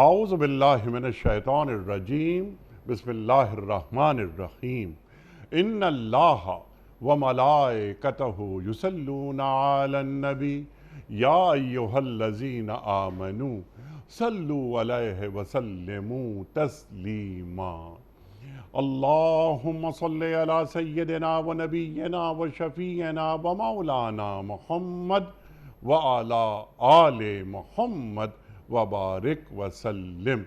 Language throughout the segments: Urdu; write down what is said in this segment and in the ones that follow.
اعوذ باللہ من الشیطان الرجیم بسم اللہ الرحمن الرحیم ان اللہ وملائکتہ یصلون علی النبی یا ایہا الذین آمنوا صلوا علیہ وسلموا تسلیما اللہم صلی علی سیدنا و نبینا و شفیعنا و مولانا محمد وعلی آل محمد وبارک وسلم۔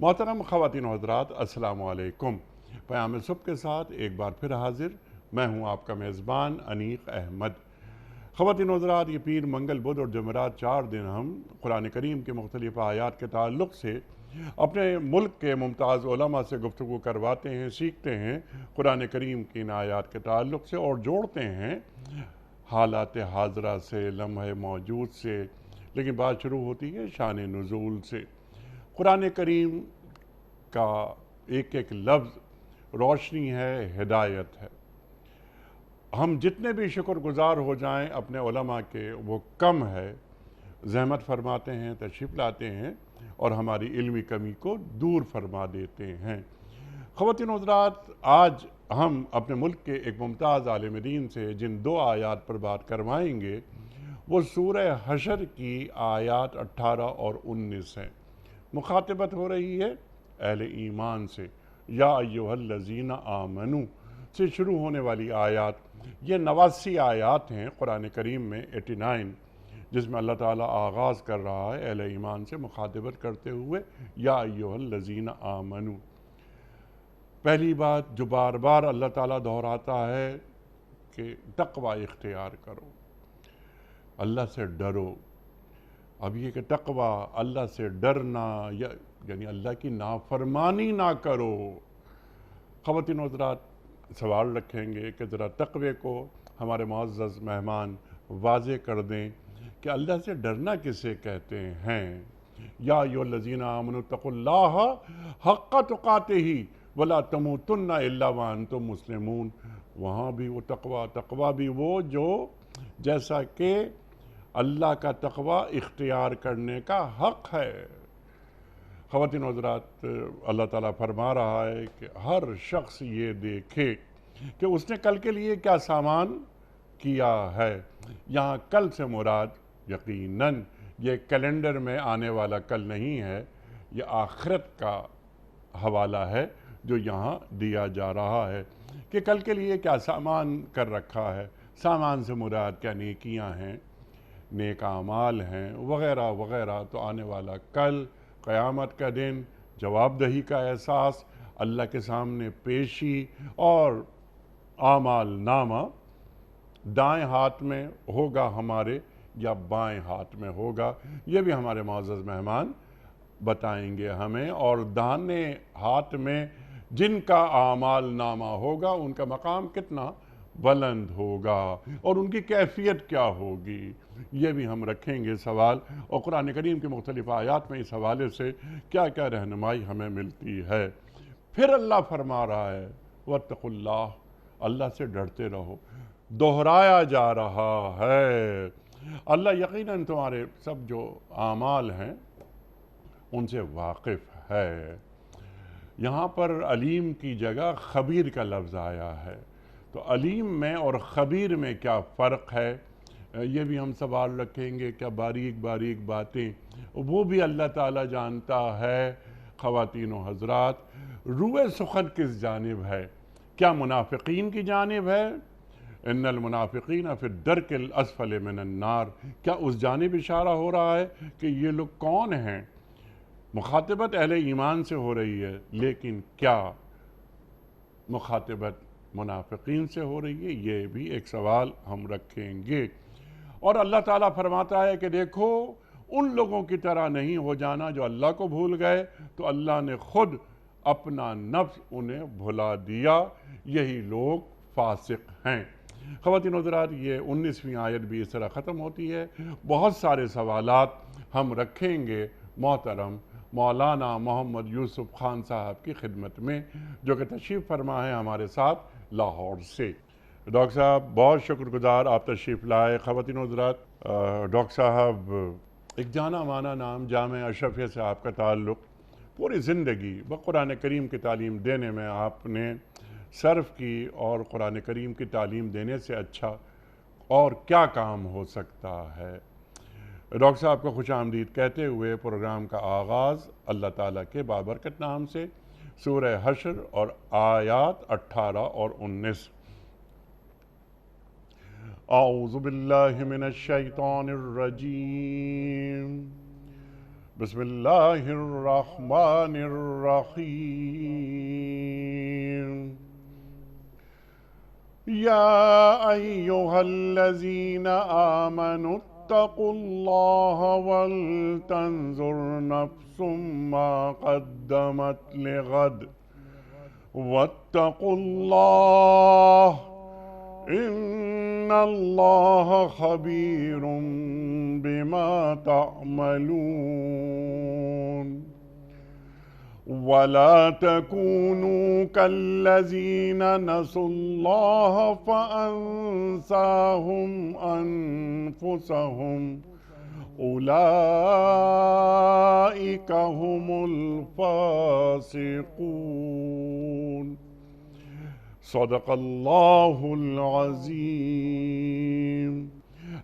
محترم خواتین و حضرات، السلام علیکم۔ پیام صبح کے ساتھ ایک بار پھر حاضر میں ہوں آپ کا میزبان انیق احمد۔ خواتین و حضرات، یہ پیر، منگل، بدھ اور جمعرات 4 دن ہم قرآن کریم کے مختلف آیات کے تعلق سے اپنے ملک کے ممتاز علماء سے گفتگو کرواتے ہیں، سیکھتے ہیں قرآن کریم کی ان آیات کے تعلق سے اور جوڑتے ہیں حالات حاضرہ سے، لمحہ موجود سے۔ لیکن بات شروع ہوتی ہے شان نزول سے۔ قرآن کریم کا ایک ایک لفظ روشنی ہے، ہدایت ہے۔ ہم جتنے بھی شکر گزار ہو جائیں اپنے علماء کے وہ کم ہے۔ زحمت فرماتے ہیں، تشریف لاتے ہیں اور ہماری علمی کمی کو دور فرما دیتے ہیں۔ خواتین و حضرات، آج ہم اپنے ملک کے ایک ممتاز عالم دین سے جن 2 آیات پر بات کروائیں گے وہ سورہ حشر کی آیات 18 اور 19 ہیں۔ مخاطبت ہو رہی ہے اہل ایمان سے۔ یا ایہا الذین آمنوا سے شروع ہونے والی آیات، یہ 89 آیات ہیں قرآن کریم میں، 89، جس میں اللہ تعالیٰ آغاز کر رہا ہے اہل ایمان سے مخاطبت کرتے ہوئے یا ایہا الذین آمنوا۔ پہلی بات جو بار بار اللہ تعالیٰ دہراتا ہے کہ تقوی اختیار کرو، اللہ سے ڈرو۔ اب یہ کہ تقوی، اللہ سے ڈرنا، یعنی اللہ کی نافرمانی نہ کرو۔ خواتین و حضرات سوال رکھیں گے کہ ذرا تقوی کو ہمارے معزز مہمان واضح کر دیں کہ اللہ سے ڈرنا کسے کہتے ہیں۔ یا ایھا الذین آمنوا اتقوا اللہ حق تقاتہ ولا تموتن الا وانتم مسلمون۔ وہاں بھی وہ تقوی بھی وہ جو جیسا کہ اللہ کا تقوی اختیار کرنے کا حق ہے۔ خواتین و حضرات، اللہ تعالیٰ فرما رہا ہے کہ ہر شخص یہ دیکھے کہ اس نے کل کے لیے کیا سامان کیا ہے۔ یہاں کل سے مراد یقیناً یہ کیلنڈر میں آنے والا کل نہیں ہے، یہ آخرت کا حوالہ ہے جو یہاں دیا جا رہا ہے کہ کل کے لیے کیا سامان کر رکھا ہے۔ سامان سے مراد کیا نیکیاں ہیں، نیک اعمال ہیں، وغیرہ وغیرہ۔ تو آنے والا کل، قیامت کا دن، جواب دہی کا احساس، اللہ کے سامنے پیشی اور اعمال نامہ دائیں ہاتھ میں ہوگا ہمارے یا بائیں ہاتھ میں ہوگا، یہ بھی ہمارے معزز مہمان بتائیں گے ہمیں۔ اور داہنے ہاتھ میں جن کا اعمال نامہ ہوگا ان کا مقام کتنا بلند ہوگا اور ان کی کیفیت کیا ہوگی، یہ بھی ہم رکھیں گے سوال۔ اور قرآن کریم کے مختلف آیات میں اس حوالے سے کیا کیا رہنمائی ہمیں ملتی ہے۔ پھر اللہ فرما رہا ہے واتقوا اللہ، اللہ سے ڈرتے رہو۔ دہرایا جا رہا ہے اللہ یقیناً تمہارے سب جو اعمال ہیں ان سے واقف ہے۔ یہاں پر علیم کی جگہ خبیر کا لفظ آیا ہے، تو علیم میں اور خبیر میں کیا فرق ہے، یہ بھی ہم سوال رکھیں گے۔ کیا باریک باریک باتیں وہ بھی اللہ تعالیٰ جانتا ہے۔ خواتین و حضرات، روح سخن کس جانب ہے؟ کیا منافقین کی جانب ہے؟ ان المنافقین فی الدرک الاسفل من النار، کیا اس جانب اشارہ ہو رہا ہے کہ یہ لوگ کون ہیں؟ مخاطبت اہل ایمان سے ہو رہی ہے، لیکن کیا مخاطبت منافقین سے ہو رہی ہے؟ یہ بھی ایک سوال ہم رکھیں گے۔ اور اللہ تعالیٰ فرماتا ہے کہ دیکھو ان لوگوں کی طرح نہیں ہو جانا جو اللہ کو بھول گئے، تو اللہ نے خود اپنا نفس انہیں بھلا دیا، یہی لوگ فاسق ہیں۔ خواتین و حضرات، یہ 19ویں آیت بھی اس طرح ختم ہوتی ہے۔ بہت سارے سوالات ہم رکھیں گے محترم مولانا محمد یوسف خان صاحب کی خدمت میں، جو کہ تشریف فرما ہے ہمارے ساتھ لاہور سے۔ ڈاکٹر صاحب بہت شکر گزار آپ تشریف لائے۔ خواتین و حضرات، ڈاکٹر صاحب ایک جانا مانا نام جامع اشرفیہ سے آپ کا تعلق، پوری زندگی قرآن کریم کی تعلیم دینے میں آپ نے صرف کی، اور قرآن کریم کی تعلیم دینے سے اچھا اور کیا کام ہو سکتا ہے؟ ڈاکٹر صاحب کو خوش آمدید کہتے ہوئے پروگرام کا آغاز اللہ تعالیٰ کے بابرکت نام سے، سورہ حشر اور آیات 18 اور 19۔ اعوذ باللہ من الشیطان الرجیم، بسم اللہ الرحمن الرحیم۔ یا ایہا الذین آمنوا اتقوا اللہ ولتنظر نفس ما قدمت لغد واتقوا اللہ ان اللہ خبیر بما تعملون۔ ولا تكونوا كالذين نسوا الله فأنساهم أنفسهم أولئك هم الفاسقون۔ صدق اللہ العظیم۔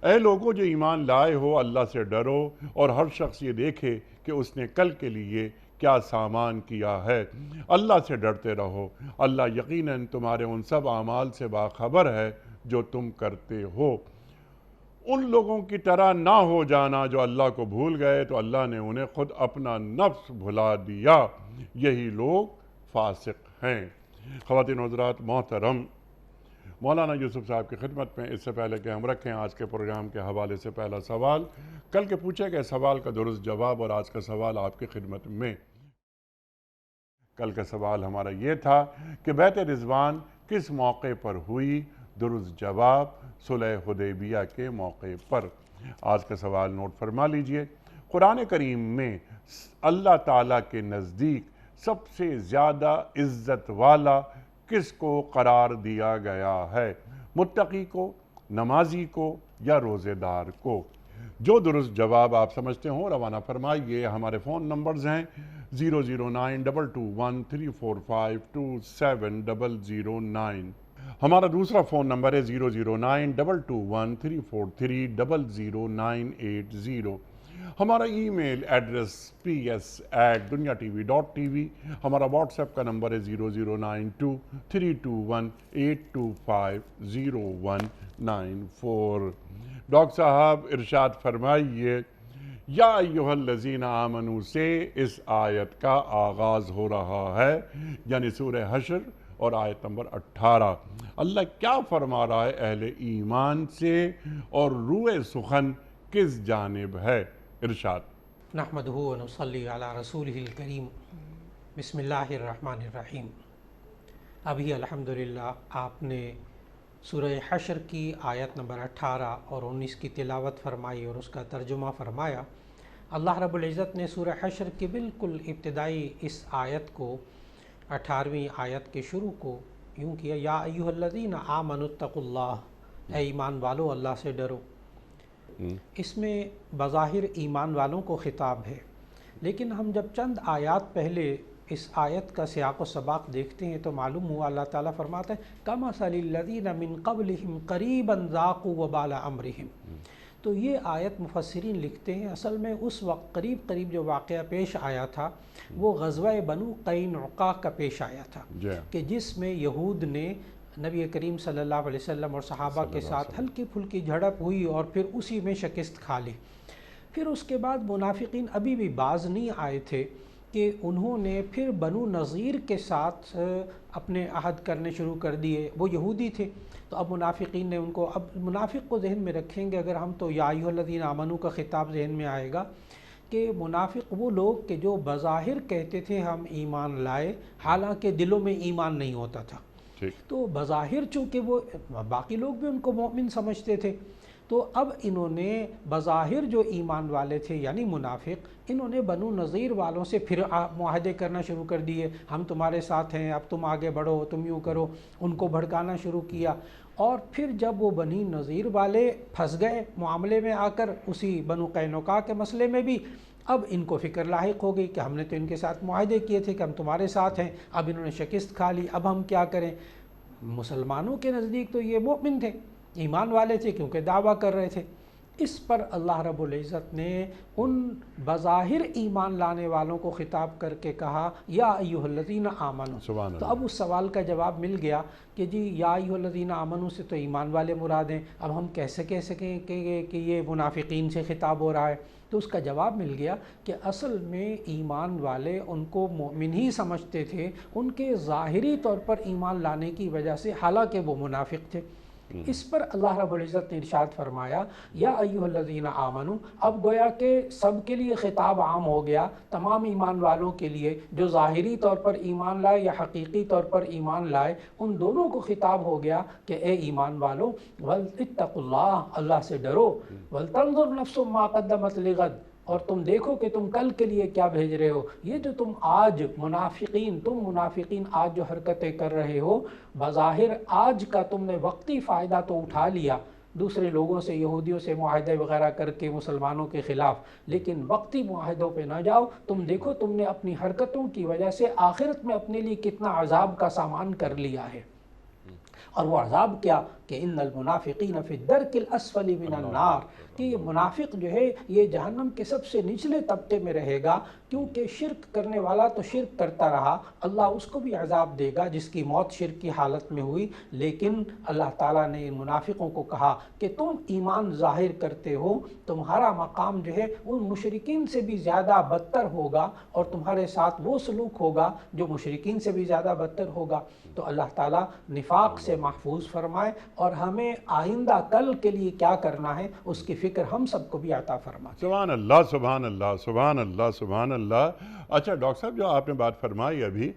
اے لوگوں جو ایمان لائے ہو، اللہ سے ڈرو اور ہر شخص یہ دیکھے کہ اس نے کل کے لیے کیا سامان کیا ہے۔ اللہ سے ڈرتے رہو، اللہ یقیناً تمہارے ان سب اعمال سے باخبر ہے جو تم کرتے ہو۔ ان لوگوں کی طرح نہ ہو جانا جو اللہ کو بھول گئے تو اللہ نے انہیں خود اپنا نفس بھلا دیا، یہی لوگ فاسق ہیں۔ خواتین و حضرات محترم، مولانا یوسف صاحب کی خدمت میں اس سے پہلے کہ ہم رکھیں آج کے پروگرام کے حوالے سے پہلا سوال، کل کے پوچھے گئے سوال کا درست جواب اور آج کا سوال آپ کی خدمت میں۔ کل کا سوال ہمارا یہ تھا کہ بیعت رضوان کس موقع پر ہوئی؟ درست جواب صلح حدیبیہ کے موقع پر۔ آج کا سوال نوٹ فرما لیجئے۔ قرآن کریم میں اللہ تعالیٰ کے نزدیک سب سے زیادہ عزت والا کس کو قرار دیا گیا ہے؟ متقی کو، نمازی کو یا روزے دار کو؟ جو درست جواب آپ سمجھتے ہوں روانہ فرمائیے۔ ہمارے فون نمبرز ہیں 0092214527009۔ ہمارا دوسرا فون نمبر ہے 009221343000980۔ ہمارا ای میل ایڈریس ps@duniatv.tv۔ ہمارا واٹس ایپ کا نمبر ہے 009232182509194۔ ڈاکٹر صاحب ارشاد فرمائیے، یا ایہا الذین آمنوا سے اس آیت کا آغاز ہو رہا ہے، یعنی سورہ حشر اور آیت نمبر 18۔ اللہ کیا فرما رہا ہے اہل ایمان سے اور روح سخن کس جانب ہے؟ ارشاد۔ نحمدہ و نصلی علی رسولہ الکریم۔ بسم اللہ الرحمن الرحیم۔ ابھی الحمدللہ آپ نے سورہ حشر کی آیت نمبر 18 اور 19 کی تلاوت فرمائی اور اس کا ترجمہ فرمایا۔ اللہ رب العزت نے سورہ حشر کی بالکل ابتدائی اس آیت کو 18ویں آیت کے شروع کو یوں کیا، یا ایہا الذین آمنوا اتقوا اللہ، اے ایمان والو اللہ سے ڈرو۔ اس میں بظاہر ایمان والوں کو خطاب ہے، لیکن ہم جب چند آیات پہلے اس آیت کا سیاق و سباق دیکھتے ہیں تو معلوم ہوا اللہ تعالیٰ فرماتا ہے کَمَثَلِ الَّذِينَ مِن قَبْلِهِمْ قَرِيبًا ذَاقُوا وَبَالَ أَمْرِهِمْ۔ تو یہ آیت مفسرین لکھتے ہیں اصل میں اس وقت قریب جو واقعہ پیش آیا تھا وہ غزوہ بنو قینقاع کا پیش آیا تھا، کہ جس میں یہود نے نبی کریم صلی اللہ علیہ وسلم اور صحابہ کے ساتھ ہلکی پھلکی جھڑپ ہوئی اور پھر اسی میں شکست کھا لی۔ پھر اس کے بعد منافقین ابھی بھی باز نہیں آئے تھے کہ انہوں نے پھر بنو نذیر کے ساتھ اپنے عہد کرنے شروع کر دیے۔ وہ یہودی تھے تو اب منافقین نے ان کو، اب منافق کو ذہن میں رکھیں گے اگر ہم تو یا ایھا الذین آمنوا کا خطاب ذہن میں آئے گا کہ منافق وہ لوگ کہ جو بظاہر کہتے تھے ہم ایمان لائے، حالانکہ دلوں میں ایمان نہیں ہوتا تھا۔ تو بظاہر چونکہ وہ باقی لوگ بھی ان کو مومن سمجھتے تھے، تو اب انہوں نے بظاہر جو ایمان والے تھے یعنی منافق، انہوں نے بنو نذیر والوں سے پھر معاہدے کرنا شروع کر دیے، ہم تمہارے ساتھ ہیں، اب تم آگے بڑھو، تم یوں کرو، ان کو بھڑکانا شروع کیا۔ اور پھر جب وہ بنی نذیر والے پھنس گئے معاملے میں آ کر اسی بنو قینقاع کے مسئلے میں بھی، اب ان کو فکر لاحق ہو گئی کہ ہم نے تو ان کے ساتھ معاہدے کیے تھے کہ ہم تمہارے ساتھ ہیں، اب انہوں نے شکست کھا لی، اب ہم کیا کریں؟ مسلمانوں کے نزدیک تو یہ مومن تھے، ایمان والے تھے، کیونکہ دعویٰ کر رہے تھے۔ اس پر اللہ رب العزت نے ان بظاہر ایمان لانے والوں کو خطاب کر کے کہا یا ایھا الذین آمنوا۔ سبحان تو اللہ۔ اب اس سوال کا جواب مل گیا کہ جی یا ایھا الذین آمنوا سے تو ایمان والے مراد ہیں، اب ہم کیسے کہہ سکیں کہ یہ منافقین سے خطاب ہو رہا ہے؟ تو اس کا جواب مل گیا کہ اصل میں ایمان والے ان کو مومن ہی سمجھتے تھے، ان کے ظاہری طور پر ایمان لانے کی وجہ سے، حالانکہ وہ منافق تھے۔ اس پر اللہ رب العزت نے ارشاد فرمایا یا ایھا الذین آمنوا، اب گویا کہ سب کے لیے خطاب عام ہو گیا، تمام ایمان والوں کے لیے، جو ظاہری طور پر ایمان لائے یا حقیقی طور پر ایمان لائے، ان دونوں کو خطاب ہو گیا کہ اے ایمان والو اتقوا اللہ، اللہ سے ڈرو، ولتنظر نفس ما قدمت لغد، اور تم دیکھو کہ تم کل کے لیے کیا بھیج رہے ہو۔ یہ جو تم آج منافقین آج جو حرکتیں کر رہے ہو، بظاہر آج کا تم نے وقتی فائدہ تو اٹھا لیا دوسرے لوگوں سے، یہودیوں سے معاہدے وغیرہ کر کے مسلمانوں کے خلاف، لیکن وقتی معاہدوں پہ نہ جاؤ، تم دیکھو تم نے اپنی حرکتوں کی وجہ سے آخرت میں اپنے لیے کتنا عذاب کا سامان کر لیا ہے۔ اور وہ عذاب کیا کہ ان المنافقین فی الدرک الاسفل من النار، کہ یہ منافق جو ہے یہ جہنم کے سب سے نچلے طبقے میں رہے گا، کیونکہ شرک کرنے والا تو شرک کرتا رہا، اللہ اس کو بھی عذاب دے گا جس کی موت شرک کی حالت میں ہوئی۔ لیکن اللہ تعالیٰ نے ان منافقوں کو کہا کہ تم ایمان ظاہر کرتے ہو، تمہارا مقام جو ہے ان مشرکین سے بھی زیادہ بدتر ہوگا، اور تمہارے ساتھ وہ سلوک ہوگا جو مشرکین سے بھی زیادہ بدتر ہوگا۔ تو اللہ تعالیٰ نفاق سے محفوظ فرمائے، اور ہمیں آئندہ کل کے لیے کیا کرنا ہے اس کی فکر ہم سب کو بھی عطا فرمائے۔ سبحان اللہ، سبحان اللہ، سبحان اللہ، سبحان اللہ۔ اچھا ڈاکٹر صاحب، جو آپ نے بات فرمائی ابھی،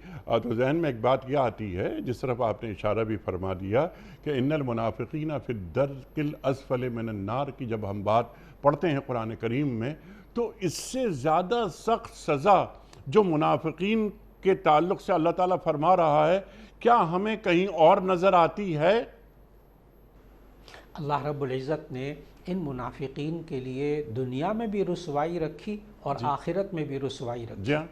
تو ذہن میں ایک بات یہ آتی ہے جس طرف آپ نے اشارہ بھی فرما دیا کہ ان المنافقین فی الدرک الاسفل من النار کی جب ہم بات پڑھتے ہیں قرآن کریم میں، تو اس سے زیادہ سخت سزا جو منافقین کے تعلق سے اللہ تعالیٰ فرما رہا ہے، کیا ہمیں کہیں اور نظر آتی ہے؟ اللہ رب العزت نے ان منافقین کے لیے دنیا میں بھی رسوائی رکھی اور آخرت میں بھی رسوائی رکھی۔ جی ہاں۔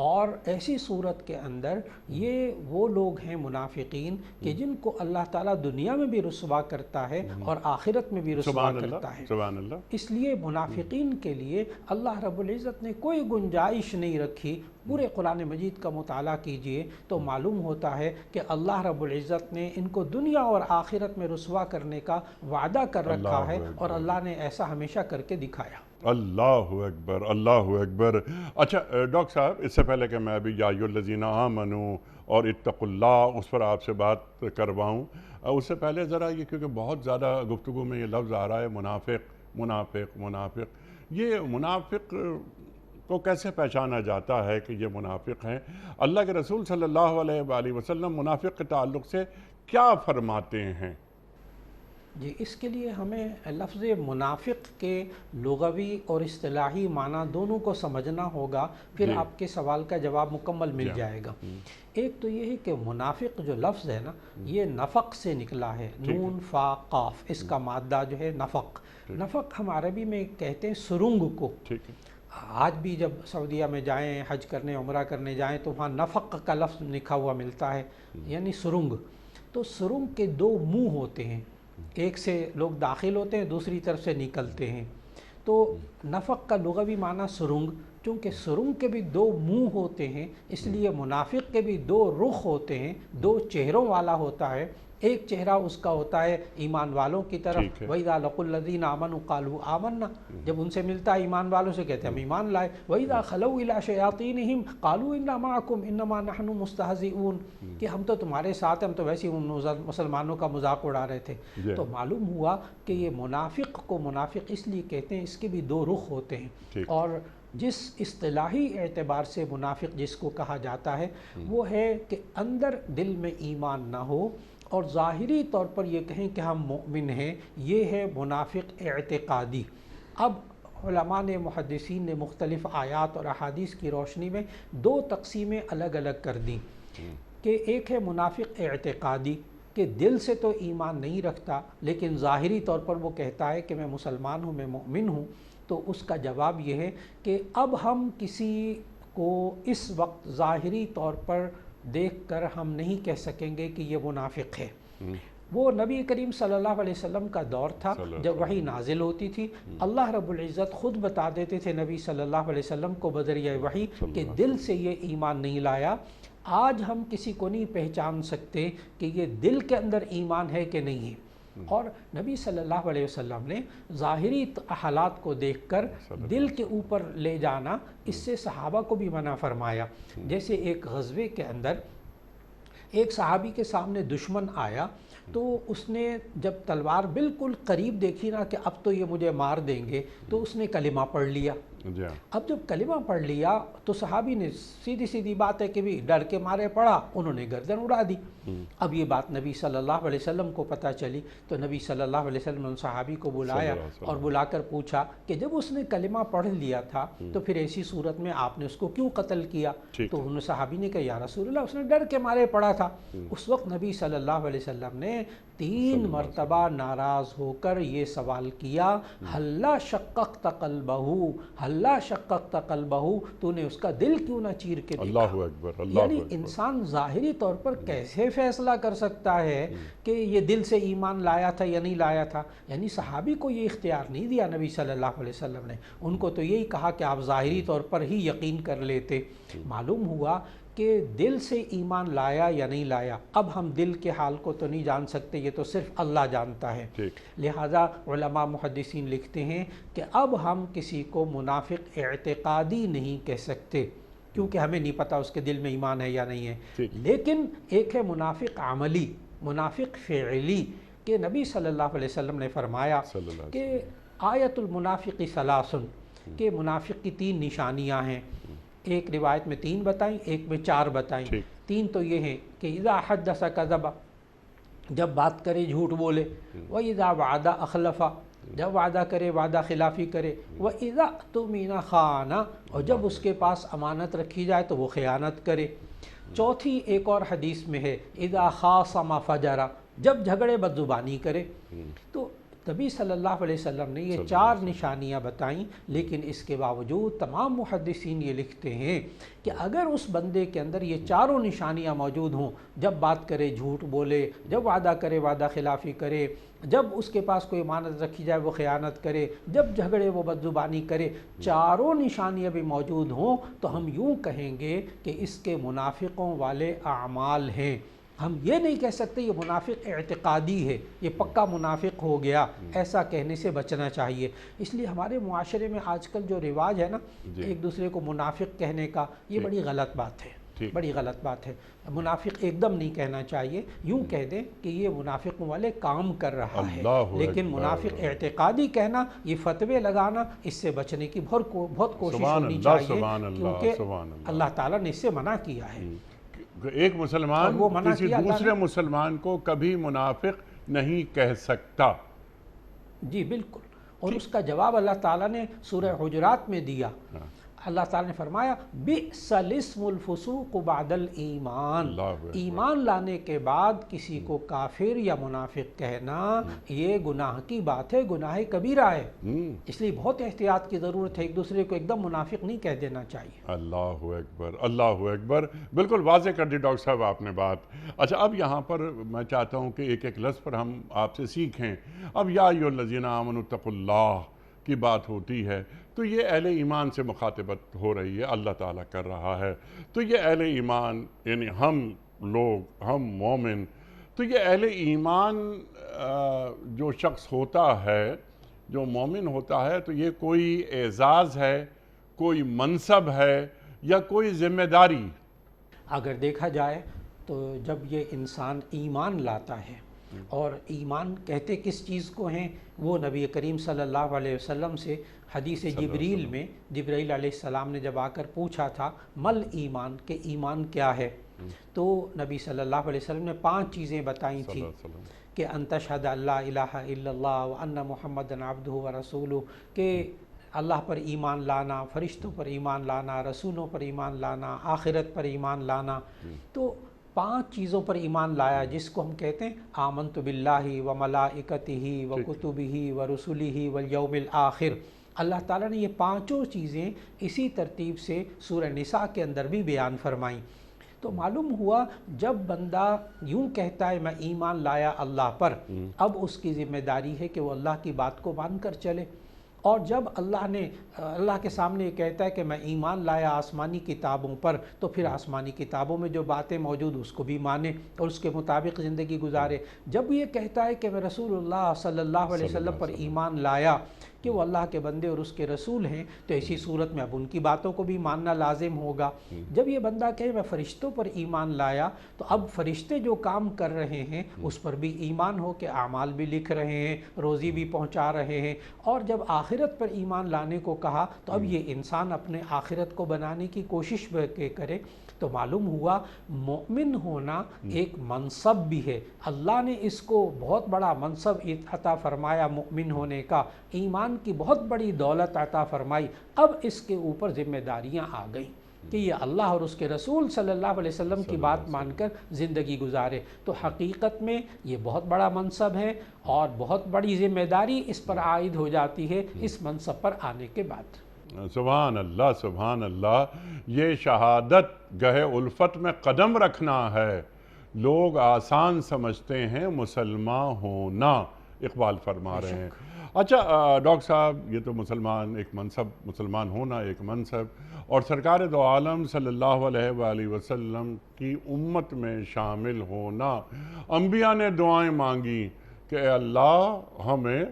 اور ایسی صورت کے اندر یہ وہ لوگ ہیں منافقین کہ جن کو اللہ تعالیٰ دنیا میں بھی رسوا کرتا ہے اور آخرت میں بھی رسوا سبحان کرتا اللہ، ہے۔ سبحان اللہ۔ اس لیے منافقین کے لیے اللہ رب العزت نے کوئی گنجائش نہیں رکھی۔ پورے قرآن مجید کا مطالعہ کیجئے تو معلوم ہوتا ہے کہ اللہ رب العزت نے ان کو دنیا اور آخرت میں رسوا کرنے کا وعدہ کر رکھا ہے، اور اللہ نے ایسا ہمیشہ کر کے دکھایا۔ اللہ اکبر، اللہ اکبر۔ اچھا ڈاکٹر صاحب، اس سے پہلے کہ میں ابھی یا ایھا الذین آمنوا اور اتقوا اللہ اس پر آپ سے بات کرواؤں، اس سے پہلے ذرا یہ، کیونکہ بہت زیادہ گفتگو میں یہ لفظ آ رہا ہے منافق منافق منافق، یہ منافق کو کیسے پہچانا جاتا ہے کہ یہ منافق ہیں؟ اللہ کے رسول صلی اللہ علیہ وآلہ وسلم منافق کے تعلق سے کیا فرماتے ہیں؟ جی، اس کے لیے ہمیں لفظ منافق کے لغوی اور اصطلاحی معنی دونوں کو سمجھنا ہوگا، پھر آپ کے سوال کا جواب مکمل مل جائے گا۔ ایک تو یہ ہے کہ منافق جو لفظ ہے نا، یہ نفق سے نکلا ہے، نون فا قاف، اس کا مادہ جو ہے نفق۔ نفق ہم عربی میں کہتے ہیں سرنگ کو۔ آج بھی جب سعودیہ میں جائیں، حج کرنے، عمرہ کرنے جائیں، تو وہاں نفق کا لفظ لکھا ہوا ملتا ہے، یعنی سرنگ۔ تو سرنگ کے دو منہ ہوتے ہیں، ایک سے لوگ داخل ہوتے ہیں، دوسری طرف سے نکلتے ہیں۔ تو نفق کا لغوی معنی سرنگ، چونکہ سرنگ کے بھی دو منہ ہوتے ہیں، اس لیے منافق کے بھی دو رخ ہوتے ہیں، دو چہروں والا ہوتا ہے۔ ایک چہرہ اس کا ہوتا ہے ایمان والوں کی طرف، وَإِذَا لَقُوا الَّذِينَ آمَنُوا قَالُوا آمَنَّا، جب ان سے ملتا ہے ایمان والوں سے کہتے ہیں ہم ایمان لائے۔ وَإِذَا خَلَوْا إِلَىٰ شَيَاطِينِهِمْ قَالُوا إِنَّا مَعَكُمْ إِنَّمَا نَحْنُ مُسْتَهْزِئُونَ، کہ ہم تو تمہارے ساتھ، ہم تو ویسے ہی ان مسلمانوں کا مذاق اڑا رہے تھے۔ تو معلوم ہوا کہ یہ منافق کو منافق اس لیے کہتے ہیں، اس کے بھی دو رخ ہوتے ہیں۔ اور جس اصطلاحی اعتبار سے منافق جس کو کہا جاتا ہے، وہ ہے کہ اندر دل میں ایمان نہ ہو اور ظاہری طور پر یہ کہیں کہ ہم مومن ہیں، یہ ہے منافق اعتقادی۔ اب علماء نے، محدثین نے مختلف آیات اور احادیث کی روشنی میں دو تقسیمیں الگ الگ کر دیں کہ ایک ہے منافق اعتقادی کہ دل سے تو ایمان نہیں رکھتا لیکن ظاہری طور پر وہ کہتا ہے کہ میں مسلمان ہوں، میں مومن ہوں، تو اس کا جواب یہ ہے کہ اب ہم کسی کو اس وقت ظاہری طور پر دیکھ کر ہم نہیں کہہ سکیں گے کہ یہ منافق ہے۔ وہ نبی کریم صلی اللہ علیہ وسلم کا دور تھا جب وحی نازل ہوتی تھی، اللہ رب العزت خود بتا دیتے تھے نبی صلی اللہ علیہ وسلم کو بذریعہ وحی کہ دل سے یہ ایمان نہیں لایا۔ آج ہم کسی کو نہیں پہچان سکتے کہ یہ دل کے اندر ایمان ہے کہ نہیں ہے، اور نبی صلی اللہ علیہ وسلم نے ظاہری حالات کو دیکھ کر دل کے اوپر لے جانا، اس سے صحابہ کو بھی منع فرمایا۔ جیسے ایک غزوے کے اندر ایک صحابی کے سامنے دشمن آیا تو اس نے جب تلوار بالکل قریب دیکھی نا کہ اب تو یہ مجھے مار دیں گے، تو اس نے کلمہ پڑھ لیا۔ اب جب کلمہ پڑھ لیا تو صحابی نے سیدھی سیدھی بات ہے کہ بھی ڈر کے مارے پڑا، انہوں نے گردن اڑا دی۔ اب یہ بات نبی صلی اللہ علیہ وسلم کو پتہ چلی تو نبی صلی اللہ علیہ وسلم نے ان صحابی کو بلایا اور بلا کر پوچھا کہ جب اس نے کلمہ پڑھ لیا تھا تو پھر ایسی صورت میں آپ نے اس کو کیوں قتل کیا؟ تو انہوں نے صحابی نے کہا یا رسول اللہ اس نے ڈر کے مارے پڑا تھا۔ اس وقت نبی صلی اللہ علیہ وسلم نے 3 مرتبہ ناراض ہو کر یہ سوال کیا، ہلا شققت قلبہ، ہلا شققت قلبہ، تو نے اس کا دل کیوں نہ چیر کے دیکھا؟ اللہ اکبر، اللہ یعنی اکبر۔ انسان ظاہری طور پر کیسے فیصلہ کر سکتا ہے کہ یہ دل سے ایمان لایا تھا یا نہیں لایا تھا؟ یعنی صحابی کو یہ اختیار نہیں دیا نبی صلی اللہ علیہ وسلم نے، ان کو تو یہی کہا کہ آپ ظاہری طور پر ہی یقین کر لیتے۔ معلوم ہوا کہ دل سے ایمان لایا یا نہیں لایا، اب ہم دل کے حال کو تو نہیں جان سکتے، یہ تو صرف اللہ جانتا ہے۔ لہذا علماء محدثین لکھتے ہیں کہ اب ہم کسی کو منافق اعتقادی نہیں کہہ سکتے کیونکہ ہمیں نہیں پتا اس کے دل میں ایمان ہے یا نہیں ہے، لیکن ایک ہے منافق عملی، منافق فعلی، کہ نبی صلی اللہ علیہ وسلم نے فرمایا کہ آیت المنافق ثلاث، کہ منافق کی 3 نشانیاں ہیں۔ ایک روایت میں 3 بتائیں، ایک میں 4 بتائیں۔ 3 تو یہ ہیں کہ اذا حدث کذب، جب بات کرے جھوٹ بولے، وَإِذَا وَعَدَ أَخْلَفَ، جب وعدہ کرے وعدہ خلافی کرے، وَإِذَا اؤْتُمِنَ خَانَ، اور جب اس کے پاس امانت رکھی جائے تو وہ خیانت کرے۔ چوتھی ایک اور حدیث میں ہے اذا خاصم فجر، جب جھگڑے بد زبانی کرے۔ تو نبی صلی اللہ علیہ وسلم نے یہ 4 نشانیاں بتائیں، لیکن اس کے باوجود تمام محدثین یہ لکھتے ہیں کہ اگر اس بندے کے اندر یہ 4 نشانیاں موجود ہوں، جب بات کرے جھوٹ بولے، جب وعدہ کرے وعدہ خلافی کرے، جب اس کے پاس کوئی امانت رکھی جائے وہ خیانت کرے، جب جھگڑے وہ بد زبانی کرے، 4 نشانیاں بھی موجود ہوں تو ہم یوں کہیں گے کہ اس کے منافقوں والے اعمال ہیں۔ ہم یہ نہیں کہہ سکتے یہ منافق اعتقادی ہے، یہ پکا منافق ہو گیا، ایسا کہنے سے بچنا چاہیے۔ اس لیے ہمارے معاشرے میں آج کل جو رواج ہے نا ایک دوسرے کو منافق کہنے کا، یہ بڑی غلط بات ہے، بڑی غلط بات ہے۔ منافق ایک دم نہیں کہنا چاہیے، یوں کہہ دیں کہ یہ منافقوں والے کام کر رہا ہے، لیکن منافق اعتقادی کہنا، یہ فتوے لگانا، اس سے بچنے کی بہت کوشش ہونی چاہیے، کیونکہ اللہ تعالیٰ نے اس سے منع کیا ہے۔ ایک مسلمان کسی دوسرے مسلمان کو کبھی منافق نہیں کہہ سکتا۔ جی بالکل، اور اس کا جواب اللہ تعالیٰ نے سورہ حجرات میں دیا۔ اللہ تعالیٰ نے فرمایا بئس الاسم الفسوق بعد الایمان، ایمان لانے کے بعد کسی کو کافر یا منافق کہنا یہ گناہ کی بات ہے، گناہ کبیرہ ہے، اس لیے بہت احتیاط کی ضرورت ہے، ایک دوسرے کو ایک دم منافق نہیں کہہ دینا چاہیے۔ اللہ اکبر، اللہ اکبر، بالکل واضح کر دی ڈاکٹر صاحب آپ نے بات۔ اچھا اب یہاں پر میں چاہتا ہوں کہ ایک ایک لفظ پر ہم آپ سے سیکھیں۔ اب یا ایھا الذین آمنوا اتقوا اللہ کی بات ہوتی ہے تو یہ اہل ایمان سے مخاطبت ہو رہی ہے، اللہ تعالیٰ کر رہا ہے، تو یہ اہل ایمان یعنی ہم لوگ، ہم مومن، تو یہ اہل ایمان جو شخص ہوتا ہے، جو مومن ہوتا ہے، تو یہ کوئی اعزاز ہے، کوئی منصب ہے یا کوئی ذمہ داری؟ اگر دیکھا جائے تو جب یہ انسان ایمان لاتا ہے، اور ایمان کہتے کس چیز کو ہیں، وہ نبی کریم صلی اللہ علیہ وسلم سے حدیث جبریل میں جبرائیل علیہ السلام نے جب آ کر پوچھا تھا مل ایمان، کہ ایمان کیا ہے، تو نبی صلی اللہ علیہ وسلم نے 5 چیزیں بتائی تھیں کہ ان تشہد ان لا الہ الا اللہ وان محمدًا عبدہ ورسولہ، کہ اللہ پر ایمان لانا، فرشتوں پر ایمان لانا، رسولوں پر ایمان لانا، آخرت پر ایمان لانا۔ تو 5 چیزوں پر ایمان لایا جس کو ہم کہتے ہیں آمنت باللہ و ملائکتہ و کتبہ و رسلہ والیوم الآخر۔ اللہ تعالیٰ نے یہ 5 چیزیں اسی ترتیب سے سورہ نساء کے اندر بھی بیان فرمائیں۔ تو معلوم ہوا جب بندہ یوں کہتا ہے میں ایمان لایا اللہ پر، اب اس کی ذمہ داری ہے کہ وہ اللہ کی بات کو مان کر چلے، اور جب اللہ کے سامنے یہ کہتا ہے کہ میں ایمان لایا آسمانی کتابوں پر، تو پھر آسمانی کتابوں میں جو باتیں موجود اس کو بھی مانے اور اس کے مطابق زندگی گزارے۔ جب یہ کہتا ہے کہ میں رسول اللہ صلی اللہ علیہ وسلم پر ایمان لایا کہ وہ اللہ کے بندے اور اس کے رسول ہیں، تو ایسی صورت میں اب ان کی باتوں کو بھی ماننا لازم ہوگا۔ جب یہ بندہ کہے میں فرشتوں پر ایمان لایا، تو اب فرشتے جو کام کر رہے ہیں اس پر بھی ایمان ہو کہ اعمال بھی لکھ رہے ہیں، روزی بھی پہنچا رہے ہیں۔ اور جب آخرت پر ایمان لانے کو کہا تو اب یہ انسان اپنے آخرت کو بنانے کی کوشش کرے۔ تو معلوم ہوا مومن ہونا ایک منصب بھی ہے، اللہ نے اس کو بہت بڑا منصب عطا فرمایا مومن ہونے کا، ایمان کی بہت بڑی دولت عطا فرمائی۔ اب اس کے اوپر ذمہ داریاں آ گئیں کہ یہ اللہ اور اس کے رسول صلی اللہ علیہ وسلم کی بات مان کر زندگی گزارے۔ تو حقیقت میں یہ بہت بڑا منصب ہے اور بہت بڑی ذمہ داری اس پر عائد ہو جاتی ہے اس منصب پر آنے کے بعد۔ سبحان اللہ، سبحان اللہ۔ یہ شہادت گہے الفت میں قدم رکھنا ہے۔ لوگ آسان سمجھتے ہیں مسلمان ہونا، اقبال فرما رہے ہیں۔ اچھا ڈاکٹر صاحب، یہ تو مسلمان ہونا ایک منصب، اور سرکار دو عالم صلی اللہ علیہ وآلہ وسلم کی امت میں شامل ہونا۔ انبیاء نے دعائیں مانگی کہ اے اللہ ہمیں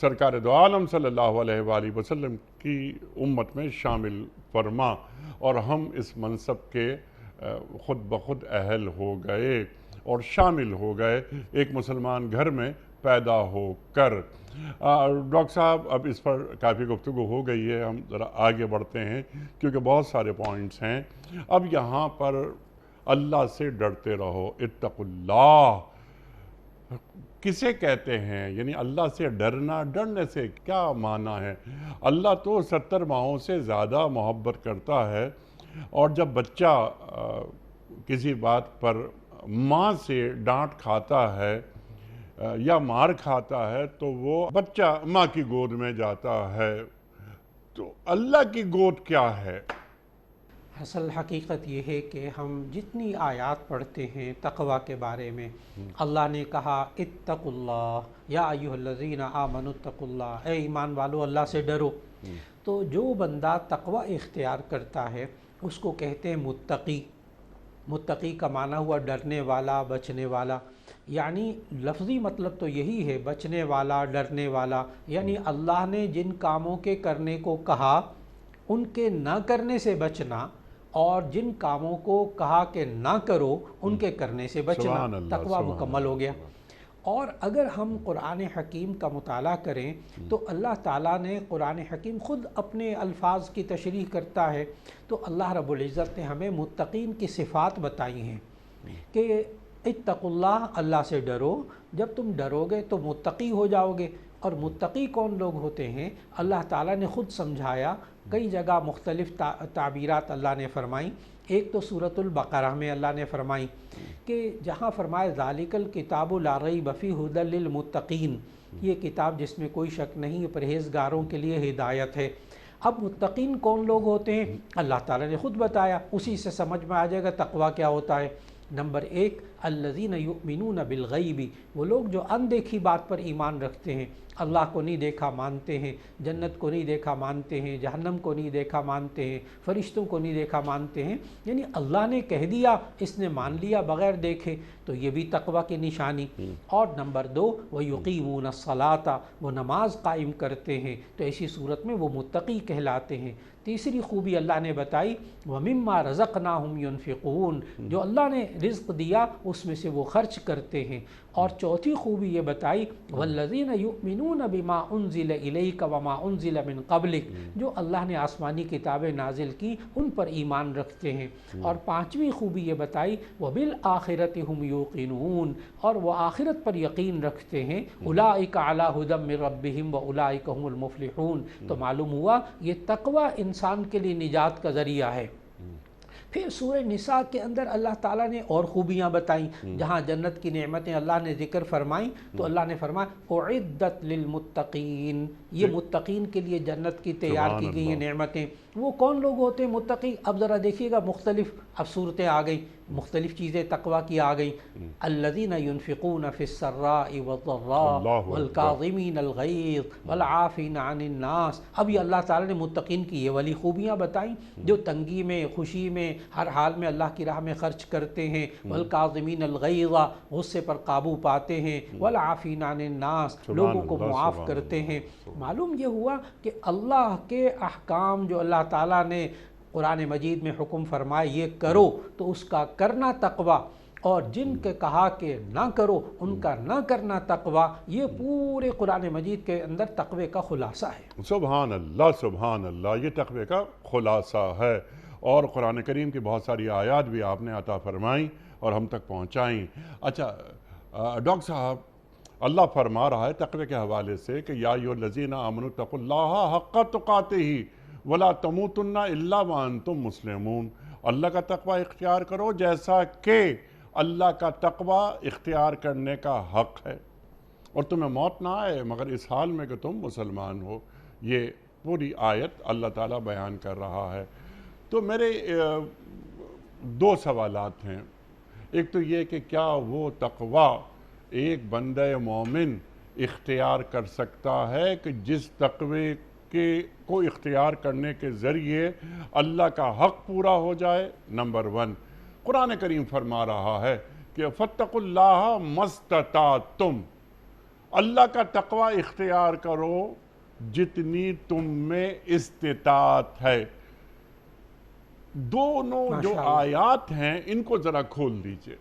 سرکار دو عالم صلی اللہ علیہ وآلہ وسلم کی امت میں شامل فرما، اور ہم اس منصب کے خود بخود اہل ہو گئے اور شامل ہو گئے ایک مسلمان گھر میں پیدا ہو کر۔ ڈاکٹر صاحب، اب اس پر کافی گفتگو ہو گئی ہے، ہم ذرا آگے بڑھتے ہیں کیونکہ بہت سارے پوائنٹس ہیں۔ اب یہاں پر اللہ سے ڈرتے رہو، اتقوا اللہ کسے کہتے ہیں؟ یعنی اللہ سے ڈرنا، ڈرنے سے کیا معنی ہے؟ اللہ تو 70 ماہوں سے زیادہ محبت کرتا ہے، اور جب بچہ کسی بات پر ماں سے ڈانٹ کھاتا ہے یا مار کھاتا ہے تو وہ بچہ ماں کی گود میں جاتا ہے، تو اللہ کی گود کیا ہے؟ اصل حقیقت یہ ہے کہ ہم جتنی آیات پڑھتے ہیں تقوی کے بارے میں، اللہ نے کہا اتقوا اللہ یا ایھا الذین آمنوا اتقوا اللہ، اے ایمان والو اللہ سے ڈرو۔ تو جو بندہ تقوی اختیار کرتا ہے اس کو کہتے ہیں متقی۔ متقی کا معنی ہوا ڈرنے والا، بچنے والا، یعنی لفظی مطلب تو یہی ہے، بچنے والا، ڈرنے والا، یعنی اللہ نے جن کاموں کے کرنے کو کہا ان کے نہ کرنے سے بچنا، اور جن کاموں کو کہا کہ نہ کرو ان کے کرنے سے بچنا، تقوی مکمل ہو گیا۔ اور اگر ہم قرآن حکیم کا مطالعہ کریں تو اللہ تعالیٰ نے قرآن حکیم خود اپنے الفاظ کی تشریح کرتا ہے، تو اللہ رب العزت نے ہمیں متقین کی صفات بتائی ہیں کہ اتقوا اللہ، اللہ سے ڈرو۔ جب تم ڈرو گے تو متقی ہو جاؤ گے۔ اور متقی کون لوگ ہوتے ہیں؟ اللہ تعالیٰ نے خود سمجھایا، کئی جگہ مختلف تعبیرات اللہ نے فرمائیں۔ ایک تو سورۃ البقرہ میں اللہ نے فرمائی کہ جہاں فرمایا ذالک الکتاب لا ریب فیہ ھدی للمتقین، یہ کتاب جس میں کوئی شک نہیں، پرہیزگاروں کے لیے ہدایت ہے۔ اب متقین کون لوگ ہوتے ہیں؟ اللہ تعالیٰ نے خود بتایا، اسی سے سمجھ میں آ جائے گا تقویٰ کیا ہوتا ہے۔ نمبر 1 الذین یؤمنون بالغیب، وہ لوگ جو اندیکھی بات پر ایمان رکھتے ہیں، اللہ کو نہیں دیکھا مانتے ہیں، جنت کو نہیں دیکھا مانتے ہیں، جہنم کو نہیں دیکھا مانتے ہیں، فرشتوں کو نہیں دیکھا مانتے ہیں، یعنی اللہ نے کہہ دیا اس نے مان لیا بغیر دیکھے، تو یہ بھی تقویٰ کی نشانی۔ اور نمبر 2 وَيُقِيمُونَ الصَّلَاةَ، وہ نماز قائم کرتے ہیں، تو ایسی صورت میں وہ متقی کہلاتے ہیں۔ تیسری خوبی اللہ نے بتائی وَمِمَّا رَزَقْنَاهُمْ يُنْفِقُونَ، جو اللہ نے رزق دیا اس میں سے وہ خرچ کرتے ہیں۔ اور چوتھی خوبی یہ بتائی وَالَّذِينَ يُؤْمِنُونَ بِمَا أُنزِلَ إِلَيْكَ وَمَا أُنزِلَ مِن قَبْلِكَ، جو اللہ نے آسمانی کتابیں نازل کی ان پر ایمان رکھتے ہیں۔ اور پانچویں خوبی یہ بتائی وَبِالْآخِرَةِ هُمْ يُوقِنُونَ، اور وہ آخرت پر یقین رکھتے ہیں۔ أُولَٰئِكَ عَلَىٰ هُدًى مِّن رَّبِّهِمْ وَأُولَٰئِكَ هُمُ الْمُفْلِحُونَ۔ تو معلوم ہوا یہ تقوی انسان کے لیے نجات کا ذریعہ ہے۔ پھر سورہ نساء کے اندر اللہ تعالیٰ نے اور خوبیاں بتائیں، جہاں جنت کی نعمتیں اللہ نے ذکر فرمائیں تو اللہ نے فرمایا اعدت للمتقین، یہ متقین کے لیے جنت کی تیار کی گئی ہیں نعمتیں۔ وہ کون لوگ ہوتے ہیں متقی؟ اب ذرا دیکھیے گا، مختلف اب صورتیں آ گئیں، مختلف چیزیں تقویٰ کی آ گئیں۔ الذین ينفقون فی السراء والضراء والکاظمین الغیظ والعافین عن الناس۔ اب یہ اللہ تعالیٰ نے متقین کی یہ والی خوبیاں بتائیں جو تنگی میں، خوشی میں، ہر حال میں اللہ کی راہ میں خرچ کرتے ہیں۔ والکاظمین الغیظ، غصے پر قابو پاتے ہیں۔ والعافین عن الناس، لوگوں کو معاف کرتے ہیں۔ معلوم یہ ہوا کہ اللہ کے احکام جو اللہ تعالیٰ نے قرآن مجید میں حکم فرمائے یہ کرو تو اس کا کرنا تقوی، اور جن کے کہا کہ نہ کرو ان کا نہ کرنا تقوی، یہ پورے قرآن مجید کے اندر تقوی کا خلاصہ ہے۔ سبحان اللہ، سبحان اللہ، یہ تقوی کا خلاصہ ہے۔ اور قرآن کریم کی بہت ساری آیات بھی آپ نے عطا فرمائیں اور ہم تک پہنچائیں۔ اچھا ڈاکٹر صاحب، اللہ فرما رہا ہے تقوی کے حوالے سے کہ یا ایھا الذین آمنوا اتقوا اللہ حق تقاتہ ولا تموتن الا وانتم مسلمون۔ اللہ کا تقوی اختیار کرو جیسا کہ اللہ کا تقوی اختیار کرنے کا حق ہے، اور تمہیں موت نہ آئے مگر اس حال میں کہ تم مسلمان ہو۔ یہ پوری آیت اللہ تعالیٰ بیان کر رہا ہے۔ تو میرے دو سوالات ہیں۔ ایک تو یہ کہ کیا وہ تقوی ایک بندہ مومن اختیار کر سکتا ہے کہ جس تقوی کو اختیار کرنے کے ذریعے اللہ کا حق پورا ہو جائے؟ نمبر 1، قرآن کریم فرما رہا ہے کہ فاتقوا اللہ ما استطعتم، اللہ کا تقوی اختیار کرو جتنی تم میں استطاعت ہے۔ دونوں جو آیات ہیں ان کو ذرا کھول دیجئے۔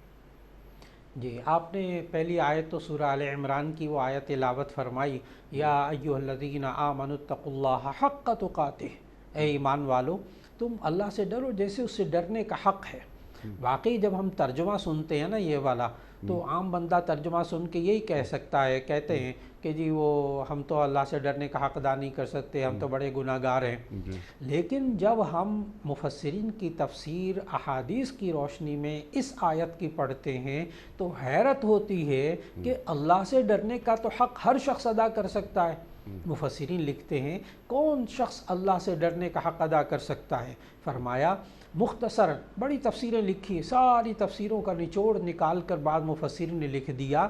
جی، آپ نے پہلی آیت تو سورہ آل عمران کی وہ آیت تلاوت فرمائی، یا ایھا الذین آمنوا اتقوا اللہ حق تقاتہ، اے ایمان والو تم اللہ سے ڈرو جیسے اس سے ڈرنے کا حق ہے۔ واقعی جب ہم ترجمہ سنتے ہیں نا یہ والا، تو عام بندہ ترجمہ سن کے یہی کہہ سکتا ہے، کہتے ہیں کہ جی وہ ہم تو اللہ سے ڈرنے کا حق ادا نہیں کر سکتے، ہم تو بڑے گناہ گار ہیں۔ لیکن جب ہم مفسرین کی تفسیر احادیث کی روشنی میں اس آیت کی پڑھتے ہیں تو حیرت ہوتی ہے کہ اللہ سے ڈرنے کا تو حق ہر شخص ادا کر سکتا ہے۔ مفسرین لکھتے ہیں کون شخص اللہ سے ڈرنے کا حق ادا کر سکتا ہے؟ فرمایا مختصر بڑی تفسیریں لکھی، ساری تفسیروں کا نچوڑ نکال کر بعض مفسرین نے لکھ دیا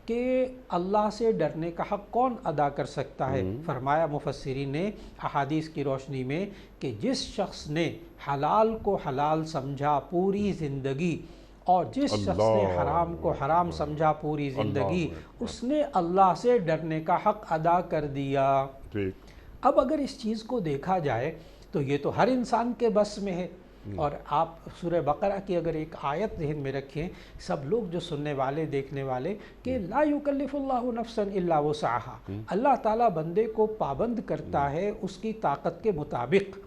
کہ اللہ سے ڈرنے کا حق کون ادا کر سکتا ہے۔ فرمایا مفسرین نے احادیث کی روشنی میں کہ جس شخص نے حلال کو حلال سمجھا پوری زندگی، اور جس شخص نے حرام کو حرام سمجھا پوری زندگی، اس نے اللہ سے ڈرنے کا حق ادا کر دیا۔ اب اگر اس چیز کو دیکھا جائے تو یہ تو ہر انسان کے بس میں ہے۔ اور آپ سورہ بقرہ کی اگر ایک آیت ذہن میں رکھیں، سب لوگ جو سننے والے دیکھنے والے، کہ لا یکلف اللہ نفسا الا وسعها، اللہ تعالیٰ بندے کو پابند کرتا ہے اس کی طاقت کے مطابق۔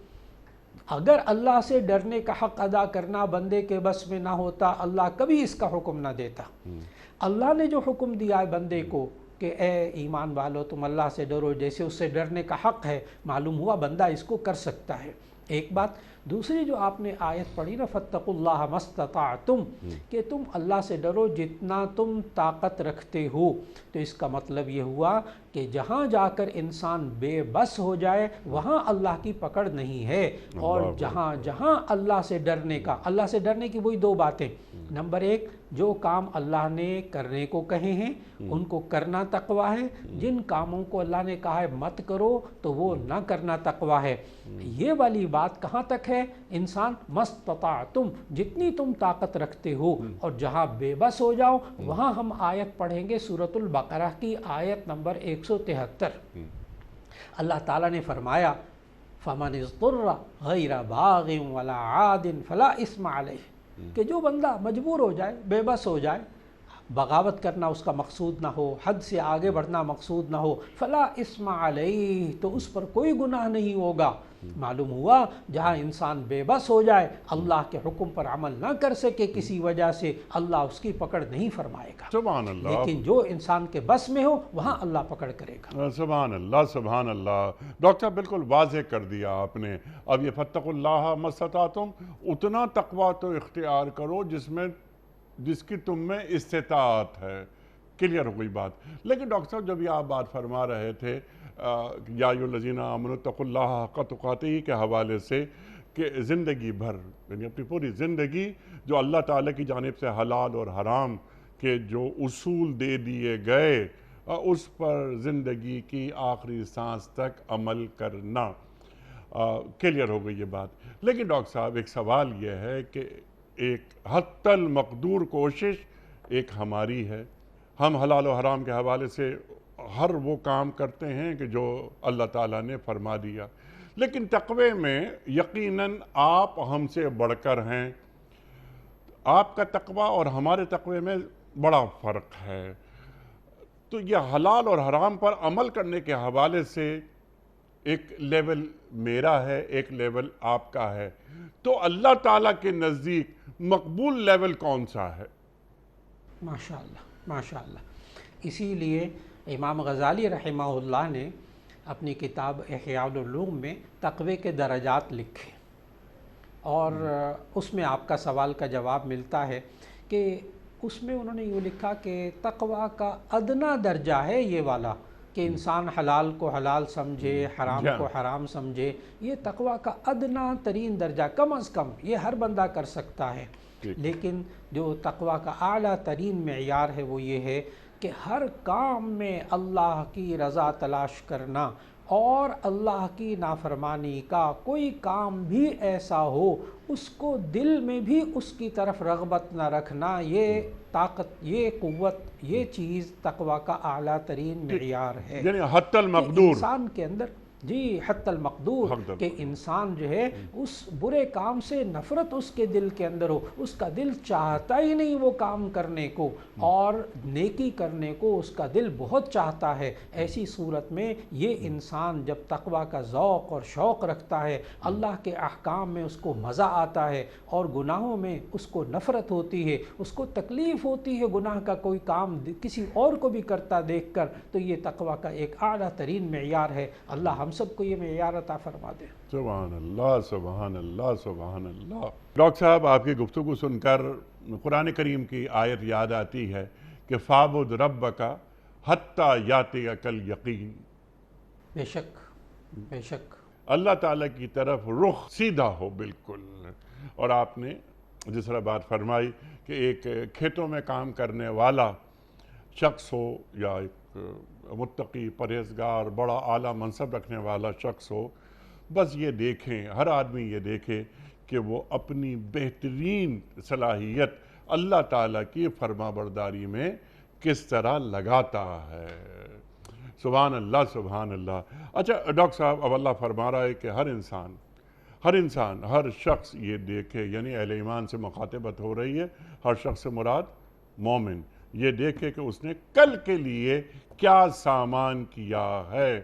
اگر اللہ سے ڈرنے کا حق ادا کرنا بندے کے بس میں نہ ہوتا، اللہ کبھی اس کا حکم نہ دیتا۔ اللہ نے جو حکم دیا ہے بندے کو کہ اے ایمان والو تم اللہ سے ڈرو جیسے اس سے ڈرنے کا حق ہے، معلوم ہوا بندہ اس کو کر سکتا ہے۔ ایک بات دوسری جو آپ نے آیت پڑھی نا فاتقوا اللہ ما استطعتم، کہ تم اللہ سے ڈرو جتنا تم طاقت رکھتے ہو، تو اس کا مطلب یہ ہوا کہ جہاں جا کر انسان بے بس ہو جائے وہاں اللہ کی پکڑ نہیں ہے۔ اور جہاں جہاں اللہ سے ڈرنے کی وہی دو باتیں، نمبر 1 جو کام اللہ نے کرنے کو کہے ہیں ان کو کرنا تقوی ہے، جن کاموں کو اللہ نے کہا ہے مت کرو تو وہ نہ کرنا تقوی ہے۔ یہ والی بات کہاں تک ہے؟ انسان مستطاعتم، جتنی تم طاقت رکھتے ہو، اور جہاں بے بس ہو جاؤ وہاں ہم آیت پڑھیں گے سورۃ البقرہ کی آیت نمبر 173۔ اللہ تعالیٰ نے فرمایا فَمَنِ اضْطُرَّ غَيْرَ بَاغٍ وَلَا عَادٍ فَلَا إِثْمَ عَلَيْهِ، کہ جو بندہ مجبور ہو جائے، بے بس ہو جائے، بغاوت کرنا اس کا مقصود نہ ہو، حد سے آگے بڑھنا مقصود نہ ہو، فلا اسم علیہ، تو اس پر کوئی گناہ نہیں ہوگا۔ معلوم ہوا جہاں انسان بے بس ہو جائے، اللہ کے حکم پر عمل نہ کر سکے کسی وجہ سے، اللہ اس کی پکڑ نہیں فرمائے گا، سبحان اللہ، لیکن جو انسان کے بس میں ہو وہاں اللہ پکڑ کرے گا۔ سبحان اللہ، سبحان اللہ۔ ڈاکٹر صاحب بالکل واضح کر دیا آپ نے۔ اب یہ فاتقوا اللہ ما استطعتم، اتنا تقویٰ تو اختیار کرو جس کی تم میں استطاعت ہے۔ کلیئر ہو گئی بات۔ لیکن ڈاکٹر صاحب جب یہ آپ بات فرما رہے تھے یا ایھا الذین آمنوا اتقوا اللہ حق تقاتہ کے حوالے سے، کہ زندگی بھر یعنی اپنی پوری زندگی جو اللہ تعالیٰ کی جانب سے حلال اور حرام کے جو اصول دے دیے گئے اس پر زندگی کی آخری سانس تک عمل کرنا، کلیئر ہو گئی یہ بات۔ لیکن ڈاکٹر صاحب ایک سوال یہ ہے کہ ایک حتی المقدور کوشش ایک ہماری ہے، ہم حلال و حرام کے حوالے سے ہر وہ کام کرتے ہیں کہ جو اللہ تعالیٰ نے فرما دیا، لیکن تقوی میں یقیناً آپ ہم سے بڑھ کر ہیں۔ آپ کا تقوی اور ہمارے تقوی میں بڑا فرق ہے، تو یہ حلال اور حرام پر عمل کرنے کے حوالے سے ایک لیول میرا ہے، ایک لیول آپ کا ہے، تو اللہ تعالیٰ کے نزدیک مقبول لیول کون سا ہے؟ ماشاءاللہ ماشاءاللہ۔ اسی لیے امام غزالی رحمہ اللہ نے اپنی کتاب احیاء العلوم میں تقوی کے درجات لکھے، اور اس میں آپ کا سوال کا جواب ملتا ہے کہ اس میں انہوں نے یہ لکھا کہ تقوی کا ادنا درجہ ہے یہ والا، کہ انسان حلال کو حلال سمجھے، حرام کو حرام سمجھے، یہ تقوی کا ادنا ترین درجہ، کم از کم یہ ہر بندہ کر سکتا ہے۔ لیکن جو تقوی کا اعلیٰ ترین معیار ہے وہ یہ ہے کہ ہر کام میں اللہ کی رضا تلاش کرنا، اور اللہ کی نافرمانی کا کوئی کام بھی ایسا ہو اس کو دل میں بھی اس کی طرف رغبت نہ رکھنا، یہ طاقت، یہ قوت، یہ چیز تقوی کا اعلیٰ ترین معیار ہے، یعنی حتی المقدور، انسان کے اندر جی حتی المقدور، کہ انسان جو ہے اس برے کام سے نفرت اس کے دل کے اندر ہو، اس کا دل چاہتا ہی نہیں وہ کام کرنے کو، اور نیکی کرنے کو اس کا دل بہت چاہتا ہے۔ ایسی صورت میں یہ انسان جب تقوی کا ذوق اور شوق رکھتا ہے، اللہ کے احکام میں اس کو مزہ آتا ہے، اور گناہوں میں اس کو نفرت ہوتی ہے، اس کو تکلیف ہوتی ہے گناہ کا کوئی کام کسی اور کو بھی کرتا دیکھ کر، تو یہ تقوی کا ایک اعلیٰ ترین معیار ہے۔ اللہ ہم سب کو یہ معیار عطا فرما دے۔ سبحان اللہ، سبحان اللہ، سبحان اللہ۔ ڈاکٹر صاحب آپ کی گفتگو سن کر قرآن کریم کی آیت یاد آتی ہے کہ فَاعْبُدْ رَبَّكَ حَتَّى يَأْتِيَكَ الْيَقِينُ، بے شک بے شک، اللہ تعالیٰ کی طرف رخ سیدھا ہو بالکل۔ اور آپ نے جس طرح بات فرمائی کہ ایک کھیتوں میں کام کرنے والا شخص ہو یا ایک متقی پرہیزگار بڑا اعلیٰ منصب رکھنے والا شخص ہو، بس یہ دیکھیں، ہر آدمی یہ دیکھے کہ وہ اپنی بہترین صلاحیت اللہ تعالیٰ کی فرما برداری میں کس طرح لگاتا ہے۔ سبحان اللہ، سبحان اللہ۔ اچھا ڈاکٹر صاحب، اب اللہ فرما رہا ہے کہ ہر انسان ہر شخص یہ دیکھے، یعنی اہل ایمان سے مخاطبت ہو رہی ہے، ہر شخص سے مراد مومن، یہ دیکھے کہ اس نے کل کے لیے کیا سامان کیا ہے۔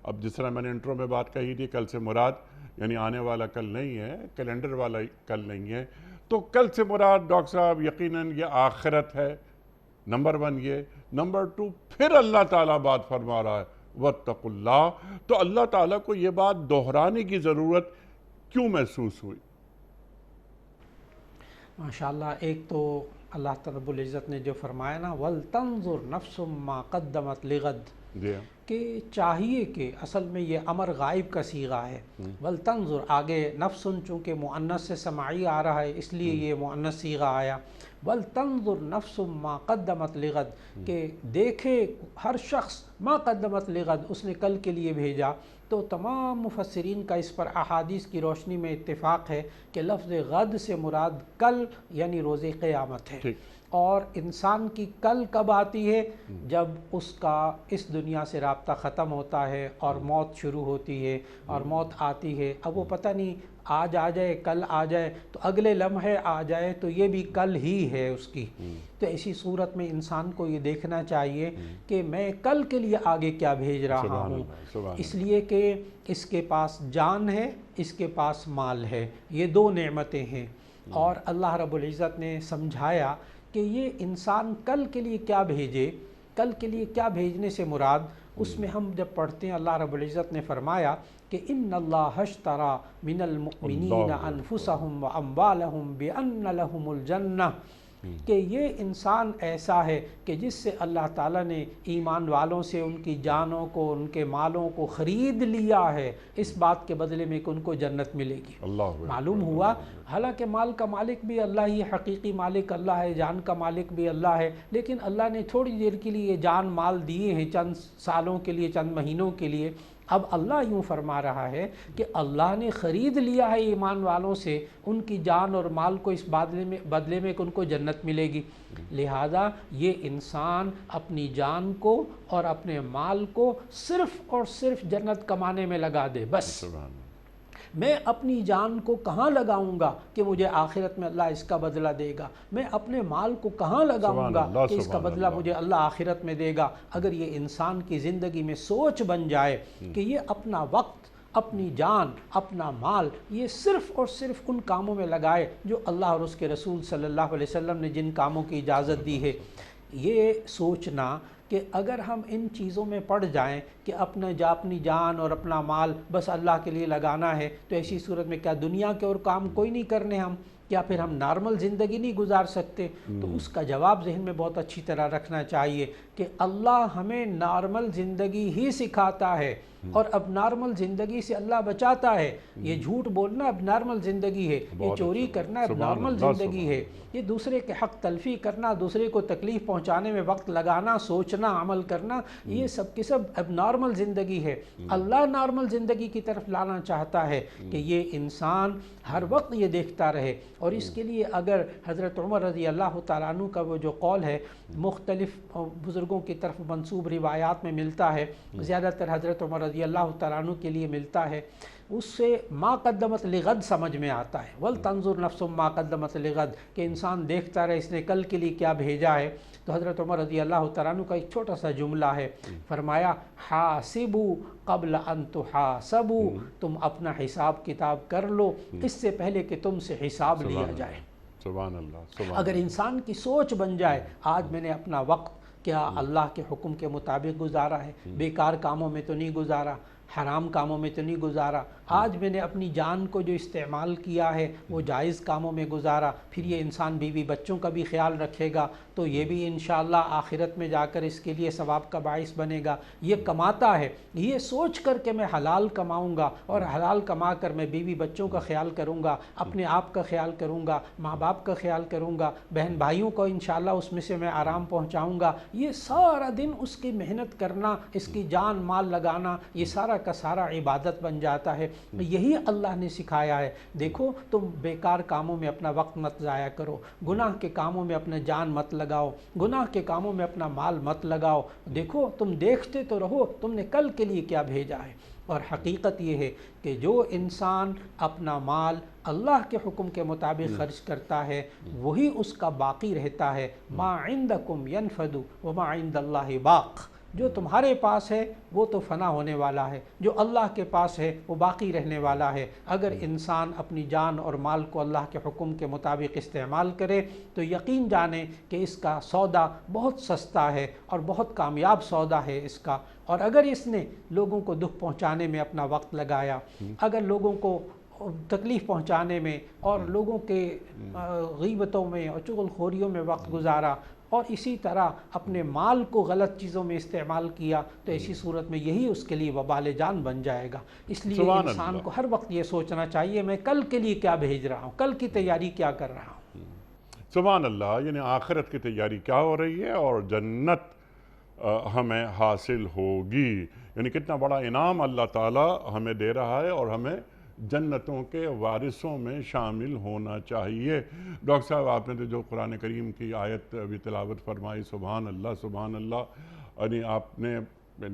اب جس طرح میں نے انٹرو میں بات کہی تھی، کل سے مراد یعنی آنے والا کل نہیں ہے، کیلنڈر والا کل نہیں ہے، تو کل سے مراد ڈاکٹر صاحب یقیناً یہ آخرت ہے، نمبر 1 یہ، نمبر 2 پھر اللہ تعالیٰ بات فرما رہا ہے وَاتَّقُوا اللَّهَ، تو اللہ تعالیٰ کو یہ بات دہرانے کی ضرورت کیوں محسوس ہوئی؟ ماشاءاللہ، ایک تو اللہ رب العزت نے جو فرمایا نا وَلْتَنْظُرْ نَفْسٌ مَا قَدَّمَتْ لِغَدٍ، کہ چاہیے کہ اصل میں یہ امر غائب کا صیغہ ہے، وَلْتَنْظُرْ آگے نفسن چونکہ مؤنث سے سماعی آ رہا ہے اس لیے یہ مؤنث صیغہ آیا، وَلْتَنْظُرْ نَفْسٌ مَا قَدَّمَتْ لِغَدٍ، کہ دیکھے ہر شخص ما قدمت لغد، اس نے کل کے لیے بھیجا۔ تو تمام مفسرین کا اس پر احادیث کی روشنی میں اتفاق ہے کہ لفظ غد سے مراد کل یعنی روز قیامت ہے، اور انسان کی کل کب آتی ہے؟ جب اس کا اس دنیا سے رابطہ ختم ہوتا ہے اور موت شروع ہوتی ہے اور موت آتی ہے۔ اب وہ پتہ نہیں آج آ جائے کل آ جائے تو اگلے لمحے آ جائے تو یہ بھی کل ہی ہے اس کی۔ تو ایسی صورت میں انسان کو یہ دیکھنا چاہیے کہ میں کل کے لیے آگے کیا بھیج رہا ہوں، اس لیے کہ اس کے پاس جان ہے، اس کے پاس مال ہے، یہ دو نعمتیں ہیں۔ اور اللہ رب العزت نے سمجھایا کہ یہ انسان کل کے لیے کیا بھیجے، کل کے لیے کیا بھیجنے سے مراد، اس میں ہم جب پڑھتے ہیں اللہ رب العزت نے فرمایا کہ ان اللہ اشتری من المؤمنین انفسهم واموالهم بان لهم الجنہ، کہ یہ انسان ایسا ہے کہ جس سے اللہ تعالیٰ نے ایمان والوں سے ان کی جانوں کو، ان کے مالوں کو خرید لیا ہے اس بات کے بدلے میں کہ ان کو جنت ملے گی۔ معلوم ہوا حالانکہ مال کا مالک بھی اللہ ہی، حقیقی مالک اللہ ہے، جان کا مالک بھی اللہ ہے، لیکن اللہ نے تھوڑی دیر کے لیے جان مال دیے ہیں، چند سالوں کے لیے، چند مہینوں کے لیے۔ اب اللہ یوں فرما رہا ہے کہ اللہ نے خرید لیا ہے ایمان والوں سے ان کی جان اور مال کو اس بدلے میں کہ ان کو جنت ملے گی۔ لہذا یہ انسان اپنی جان کو اور اپنے مال کو صرف اور صرف جنت کمانے میں لگا دے بس۔ میں اپنی جان کو کہاں لگاؤں گا کہ مجھے آخرت میں اللہ اس کا بدلہ دے گا، میں اپنے مال کو کہاں لگاؤں گا کہ اس کا بدلہ مجھے اللہ آخرت میں دے گا۔ اگر یہ انسان کی زندگی میں سوچ بن جائے کہ یہ اپنا وقت، اپنی جان، اپنا مال یہ صرف اور صرف ان کاموں میں لگائے جو اللہ اور اس کے رسول صلی اللہ علیہ وسلم نے جن کاموں کی اجازت دی ہے، یہ سوچنا کہ اگر ہم ان چیزوں میں پڑ جائیں کہ اپنی جان اور اپنا مال بس اللہ کے لیے لگانا ہے، تو ایسی صورت میں کیا دنیا کے اور کام کوئی نہیں کرنے ہم؟ کیا پھر ہم نارمل زندگی نہیں گزار سکتے؟ تو اس کا جواب ذہن میں بہت اچھی طرح رکھنا چاہیے کہ اللہ ہمیں نارمل زندگی ہی سکھاتا ہے، اور اب نارمل زندگی سے اللہ بچاتا ہے۔ یہ جھوٹ بولنا اب نارمل زندگی ہے، یہ چوری کرنا اب نارمل زندگی ہے، یہ دوسرے کے حق تلفی کرنا، دوسرے کو تکلیف پہنچانے میں وقت لگانا، سوچنا، عمل کرنا، یہ سب کے سب اب نارمل زندگی ہے۔ اللہ نارمل زندگی کی طرف لانا چاہتا ہے کہ یہ انسان ہر وقت یہ دیکھتا رہے۔ اور اس کے لیے اگر حضرت عمر رضی اللہ تعالیٰ عنہ کا وہ جو قول ہے مختلف بزرگوں کی طرف منسوب روایات میں ملتا ہے، زیادہ تر حضرت عمر رضی اللہ تعالیٰ عنہ کے لیے ملتا ہے، اس سے ما قدمت لغد سمجھ میں آتا ہے، وَلْتَنْظُرْ نَفْسٌ مَا قَدَّمَتْ لِغَدٍ، کہ انسان دیکھتا رہے اس نے کل کے لیے کیا بھیجا ہے۔ تو حضرت عمر رضی اللہ تعالیٰ عنہ کا ایک چھوٹا سا جملہ ہے، فرمایا حاسبوا قبل ان تحاسبوا، تم اپنا حساب کتاب کر لو اس سے پہلے کہ تم سے حساب لیا جائے۔ سبحان اللہ۔ اگر انسان کی سوچ بن جائے آج میں نے اپنا وقت کیا اللہ کے حکم کے مطابق گزارا ہے، بیکار کاموں میں تو نہیں گزارا، حرام کاموں میں تو نہیں گزارا، آج میں نے اپنی جان کو جو استعمال کیا ہے وہ جائز کاموں میں گزارا، پھر یہ انسان بیوی بچوں کا بھی خیال رکھے گا تو یہ بھی انشاءاللہ آخرت میں جا کر اس کے لیے ثواب کا باعث بنے گا۔ یہ کماتا ہے، یہ سوچ کر کہ میں حلال کماؤں گا اور حلال کما کر میں بیوی بچوں کا خیال کروں گا، اپنے آپ کا خیال کروں گا، ماں باپ کا خیال کروں گا، بہن بھائیوں کو انشاءاللہ اس میں سے میں آرام پہنچاؤں گا، یہ سارا دن اس کی محنت کرنا، اس کی جان مال لگانا، یہ سارا کا سارا عبادت بن جاتا ہے۔ یہی اللہ نے سکھایا ہے، دیکھو تم بیکار کاموں میں اپنا وقت مت ضائع کرو، گناہ کے کاموں میں اپنا جان مت لگاؤ، گناہ کے کاموں میں اپنا مال مت لگاؤ، دیکھو تم دیکھتے تو رہو تم نے کل کے لیے کیا بھیجا ہے۔ اور حقیقت یہ ہے کہ جو انسان اپنا مال اللہ کے حکم کے مطابق خرچ کرتا ہے وہی اس کا باقی رہتا ہے۔ ما عندکم ینفد وما عند اللہ باق، جو تمہارے پاس ہے وہ تو فنا ہونے والا ہے، جو اللہ کے پاس ہے وہ باقی رہنے والا ہے۔ اگر انسان اپنی جان اور مال کو اللہ کے حکم کے مطابق استعمال کرے تو یقین جانے کہ اس کا سودا بہت سستا ہے اور بہت کامیاب سودا ہے اس کا۔ اور اگر اس نے لوگوں کو دکھ پہنچانے میں اپنا وقت لگایا، اگر لوگوں کو تکلیف پہنچانے میں اور لوگوں کے غیبتوں میں اور چغل خوریوں میں وقت گزارا اور اسی طرح اپنے مال کو غلط چیزوں میں استعمال کیا تو ایسی صورت میں یہی اس کے لیے وبال جان بن جائے گا۔ اس لیے انسان کو ہر وقت یہ سوچنا چاہیے میں کل کے لیے کیا بھیج رہا ہوں، کل کی تیاری کیا کر رہا ہوں۔ سبحان اللہ، یعنی آخرت کی تیاری کیا ہو رہی ہے اور جنت ہمیں حاصل ہوگی، یعنی کتنا بڑا انعام اللہ تعالی ہمیں دے رہا ہے اور ہمیں جنتوں کے وارثوں میں شامل ہونا چاہیے۔ ڈاکٹر صاحب آپ نے تو جو قرآن کریم کی آیت ابھی تلاوت فرمائی، سبحان اللہ سبحان اللہ، یعنی آپ نے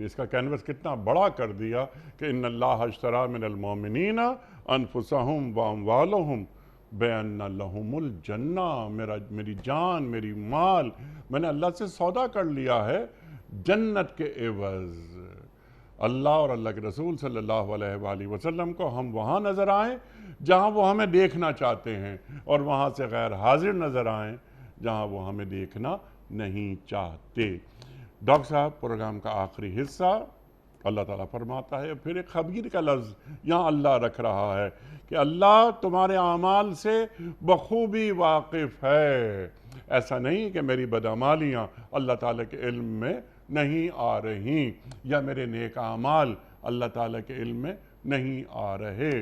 اس کا کینوس کتنا بڑا کر دیا کہ ان اللہ اشتری من المؤمنین انفسہم واموالہم بین لہم الجنہ، میری جان میری مال میں نے اللہ سے سودا کر لیا ہے جنت کے عوض۔ اللہ اور اللہ کے رسول صلی اللہ علیہ وآلہ وسلم کو ہم وہاں نظر آئیں جہاں وہ ہمیں دیکھنا چاہتے ہیں، اور وہاں سے غیر حاضر نظر آئیں جہاں وہ ہمیں دیکھنا نہیں چاہتے۔ ڈاکٹر صاحب پروگرام کا آخری حصہ اللہ تعالیٰ فرماتا ہے، پھر ایک خبیر کا لفظ یہاں اللہ رکھ رہا ہے کہ اللہ تمہارے اعمال سے بخوبی واقف ہے۔ ایسا نہیں کہ میری بدعمالیاں اللہ تعالیٰ کے علم میں نہیں آ رہی، یا میرے نیک اعمال اللہ تعالیٰ کے علم میں نہیں آ رہے۔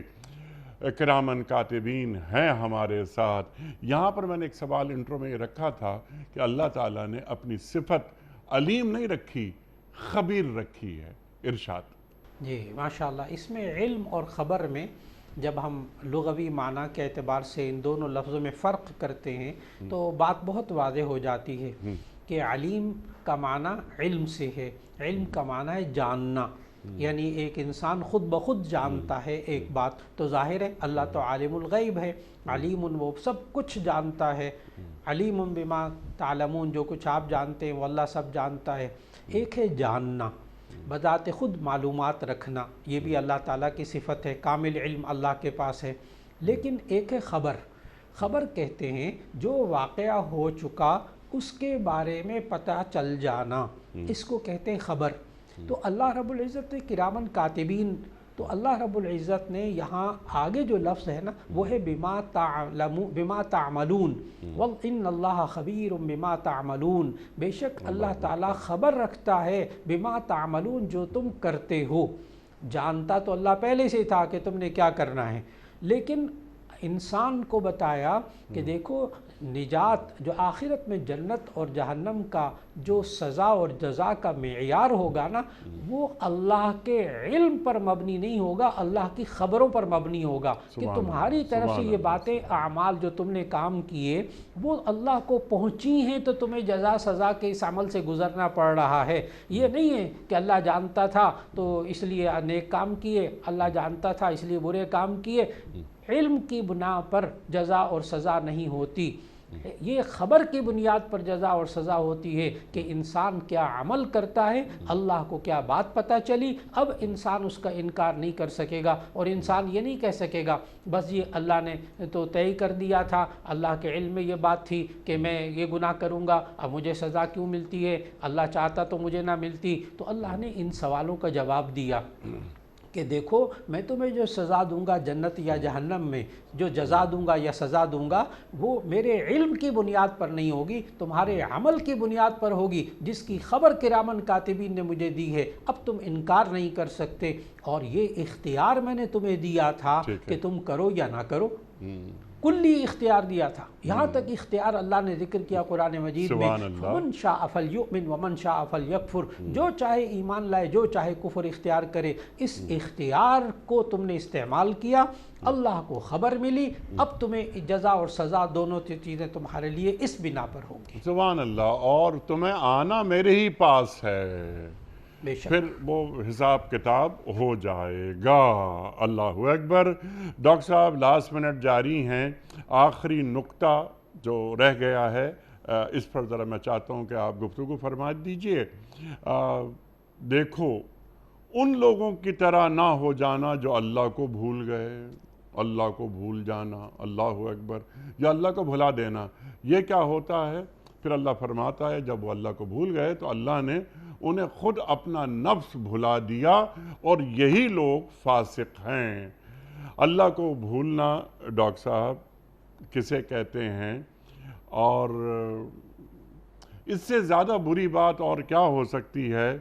کرامن کاتبین ہیں ہمارے ساتھ۔ یہاں پر میں نے ایک سوال انٹرو میں یہ رکھا تھا کہ اللہ تعالیٰ نے اپنی صفت علیم نہیں رکھی، خبیر رکھی ہے۔ ارشاد۔ جی ماشاءاللہ، اس میں علم اور خبر میں جب ہم لغوی معنی کے اعتبار سے ان دونوں لفظوں میں فرق کرتے ہیں تو بات بہت واضح ہو جاتی ہے کہ علیم کا معنی علم سے ہے، علم کا معنی ہے جاننا، یعنی ایک انسان خود بخود جانتا ہے ایک بات، تو ظاہر ہے اللہ تو عالم الغیب ہے، علیم وہ سب کچھ جانتا ہے، علیم بما تعلمون جو کچھ آپ جانتے ہیں وہ اللہ سب جانتا ہے۔ ایک ہے جاننا، بذات خود معلومات رکھنا، یہ بھی اللہ تعالیٰ کی صفت ہے، کامل علم اللہ کے پاس ہے۔ لیکن ایک ہے خبر، خبر کہتے ہیں جو واقعہ ہو چکا اس کے بارے میں پتہ چل جانا، اس کو کہتے ہیں خبر۔ تو اللہ رب العزت نے کرامن کاتبین، تو اللہ رب العزت نے یہاں آگے جو لفظ ہے نا وہ ہے بما تعملون، وَإِنَّ اللَّهَ خَبِيرٌ بِمَا تَعْمَلُونَ، بے شک اللہ تعالیٰ خبر رکھتا ہے بما تعملون جو تم کرتے ہو۔ جانتا تو اللہ پہلے سے تھا کہ تم نے کیا کرنا ہے، لیکن انسان کو بتایا کہ دیکھو نجات جو آخرت میں جنت اور جہنم کا جو سزا اور جزا کا معیار ہوگا نا وہ اللہ کے علم پر مبنی نہیں ہوگا، اللہ کی خبروں پر مبنی ہوگا کہ تمہاری طرف سے یہ باتیں اعمال جو تم نے کام کیے وہ اللہ کو پہنچی ہیں تو تمہیں جزا سزا کے اس عمل سے گزرنا پڑ رہا ہے۔ یہ نہیں ہے کہ اللہ جانتا تھا تو اس لیے نیک کام کیے، اللہ جانتا تھا اس لیے برے کام کیے۔ علم کی بنا پر جزا اور سزا نہیں ہوتی، یہ خبر کی بنیاد پر جزا اور سزا ہوتی ہے کہ انسان کیا عمل کرتا ہے، اللہ کو کیا بات پتہ چلی، اب انسان اس کا انکار نہیں کر سکے گا، اور انسان یہ نہیں کہہ سکے گا بس یہ اللہ نے تو طے کر دیا تھا، اللہ کے علم میں یہ بات تھی کہ میں یہ گناہ کروں گا، اب مجھے سزا کیوں ملتی ہے، اللہ چاہتا تو مجھے نہ ملتی۔ تو اللہ نے ان سوالوں کا جواب دیا کہ دیکھو میں تمہیں جو سزا دوں گا جنت یا جہنم میں، جو جزا دوں گا یا سزا دوں گا وہ میرے علم کی بنیاد پر نہیں ہوگی، تمہارے عمل کی بنیاد پر ہوگی جس کی خبر کرامن کاتبین نے مجھے دی ہے۔ اب تم انکار نہیں کر سکتے، اور یہ اختیار میں نے تمہیں دیا تھا کہ تم کرو یا نہ کرو، کلی اختیار دیا تھا۔ یہاں تک اختیار اللہ نے ذکر کیا قرآن مجید میں، فَمَنْ شَاءَ فَلْيُؤْمِنْ وَمَنْ شَاءَ فَلْيَكْفُرْ، جو چاہے ایمان لائے جو چاہے کفر اختیار کرے۔ اس اختیار کو تم نے استعمال کیا، اللہ کو خبر ملی، اب تمہیں جزا اور سزا دونوں چیزیں تمہارے لیے اس بنا پر ہوں گی۔ سبحان اللہ، اور تمہیں آنا میرے ہی پاس ہے، پھر وہ حساب کتاب ہو جائے گا۔ اللہ اکبر۔ ڈاکٹر صاحب لاسٹ منٹ جاری ہیں، آخری نقطہ جو رہ گیا ہے اس پر ذرا میں چاہتا ہوں کہ آپ گفتگو فرما دیجئے۔ دیکھو ان لوگوں کی طرح نہ ہو جانا جو اللہ کو بھول گئے، اللہ کو بھول جانا، اللہ اکبر، یا اللہ کو بھلا دینا، یہ کیا ہوتا ہے؟ پھر اللہ فرماتا ہے جب وہ اللہ کو بھول گئے تو اللہ نے انہیں خود اپنا نفس بھلا دیا، اور یہی لوگ فاسق ہیں۔ اللہ کو بھولنا ڈاکٹر صاحب کسے کہتے ہیں، اور اس سے زیادہ بری بات اور کیا ہو سکتی ہے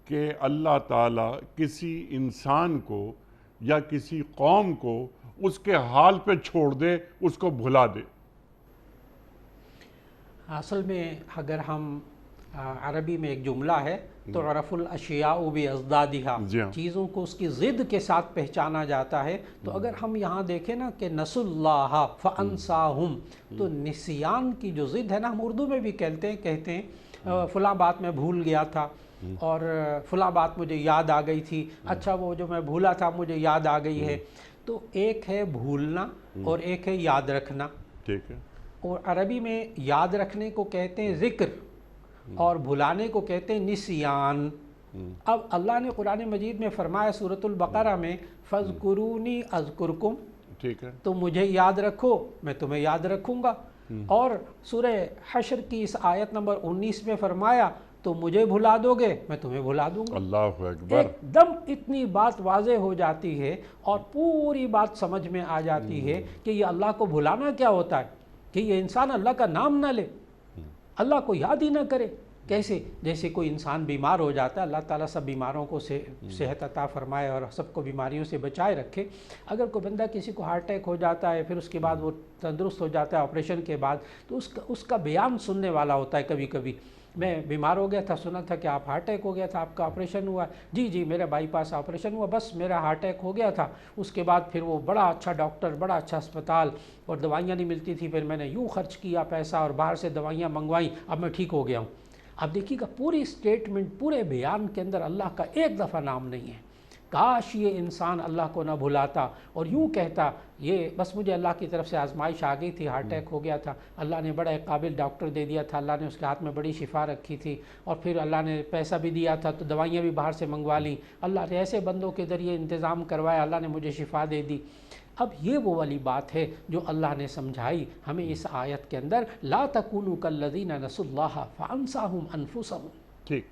کہ اللہ تعالیٰ کسی انسان کو یا کسی قوم کو اس کے حال پہ چھوڑ دے، اس کو بھلا دے۔ اصل میں اگر ہم عربی میں ایک جملہ ہے تو عرف الاشیاء بازدادھا، جی ہاں، چیزوں کو اس کی ضد کے ساتھ پہچانا جاتا ہے. تو اگر ہم یہاں دیکھیں نا کہ نسوا اللہ فانساہم، تو نسیان کی جو ضد ہے نا، ہم اردو میں بھی کہتے ہیں فلاں بات میں بھول گیا تھا اور فلاں بات مجھے یاد آ گئی تھی، اچھا وہ جو میں بھولا تھا مجھے یاد آ گئی ہے. تو ایک ہے بھولنا اور ایک ہے یاد رکھنا. ٹھیک ہے. اور عربی میں یاد رکھنے کو کہتے ہیں ذکر اور بھلانے کو کہتے ہیں نسیان. اب اللہ نے قرآن مجید میں فرمایا سورۃ البقرہ میں فَاذْكُرُونِي أَذْكُرْكُمْ، ٹھیک ہے. تم مجھے یاد رکھو میں تمہیں یاد رکھوں گا. اور سورہ حشر کی اس آیت نمبر 19 میں فرمایا تو مجھے بھلا دو گے میں تمہیں بھلا دوں گا. اللہ اکبر. ایک دم اتنی بات واضح ہو جاتی ہے اور پوری بات سمجھ میں آ جاتی ہے کہ یہ اللہ کو بھلانا کیا ہوتا ہے، کہ یہ انسان اللہ کا نام نہ لے، اللہ کو یاد ہی نہ کرے. کیسے؟ جیسے کوئی انسان بیمار ہو جاتا ہے، اللہ تعالیٰ سب بیماروں کو صحت عطا فرمائے اور سب کو بیماریوں سے بچائے رکھے. اگر کوئی بندہ کسی کو ہارٹ اٹیک ہو جاتا ہے، پھر اس کے بعد وہ تندرست ہو جاتا ہے آپریشن کے بعد، تو اس کا بیان سننے والا ہوتا ہے. کبھی کبھی میں بیمار ہو گیا تھا، سنا تھا کہ آپ ہارٹ اٹیک ہو گیا تھا، آپ کا آپریشن ہوا. جی میرا بائی پاس آپریشن ہوا، بس میرا ہارٹ اٹیک ہو گیا تھا. اس کے بعد پھر وہ بڑا اچھا ڈاکٹر، بڑا اچھا اسپتال، اور دوائیاں نہیں ملتی تھی، پھر میں نے یوں خرچ کیا پیسہ اور باہر سے دوائیاں منگوائیں، اب میں ٹھیک ہو گیا ہوں. اب دیکھیے گا پوری اسٹیٹمنٹ، پورے بیان کے اندر اللہ کا ایک دفعہ نام نہیں ہے. کاش یہ انسان اللہ کو نہ بھلاتا اور یوں کہتا یہ بس مجھے اللہ کی طرف سے آزمائش آ گئی تھی، ہارٹ اٹیک ہو گیا تھا، اللہ نے بڑا ایک قابل ڈاکٹر دے دیا تھا، اللہ نے اس کے ہاتھ میں بڑی شفا رکھی تھی، اور پھر اللہ نے پیسہ بھی دیا تھا تو دوائیاں بھی باہر سے منگوا لیں، اللہ نے ایسے بندوں کے ذریعے انتظام کروایا، اللہ نے مجھے شفا دے دی. اب یہ وہ والی بات ہے جو اللہ نے سمجھائی ہمیں اس آیت کے اندر، لا تکونوا کالذین نسوا اللہ فانساہم انفسہم. ٹھیک.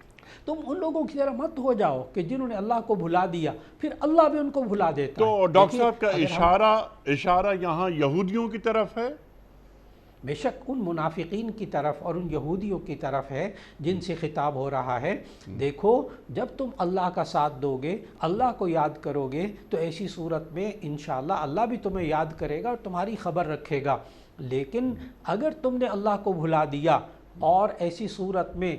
تم ان لوگوں کی طرح مت ہو جاؤ کہ جنہوں نے اللہ کو بھلا دیا پھر اللہ بھی ان کو بھلا دیتا ہے. تو ڈاکٹر صاحب کا اشارہ یہاں یہودیوں کی طرف ہے؟ بے شک ان منافقین کی طرف اور ان یہودیوں کی طرف ہے جن سے خطاب ہو رہا ہے. دیکھو جب تم اللہ کا ساتھ دو گے، اللہ کو یاد کرو گے، تو ایسی صورت میں انشاءاللہ اللہ بھی تمہیں یاد کرے گا اور تمہاری خبر رکھے گا. لیکن اگر تم نے اللہ کو بھلا دیا اور ایسی صورت میں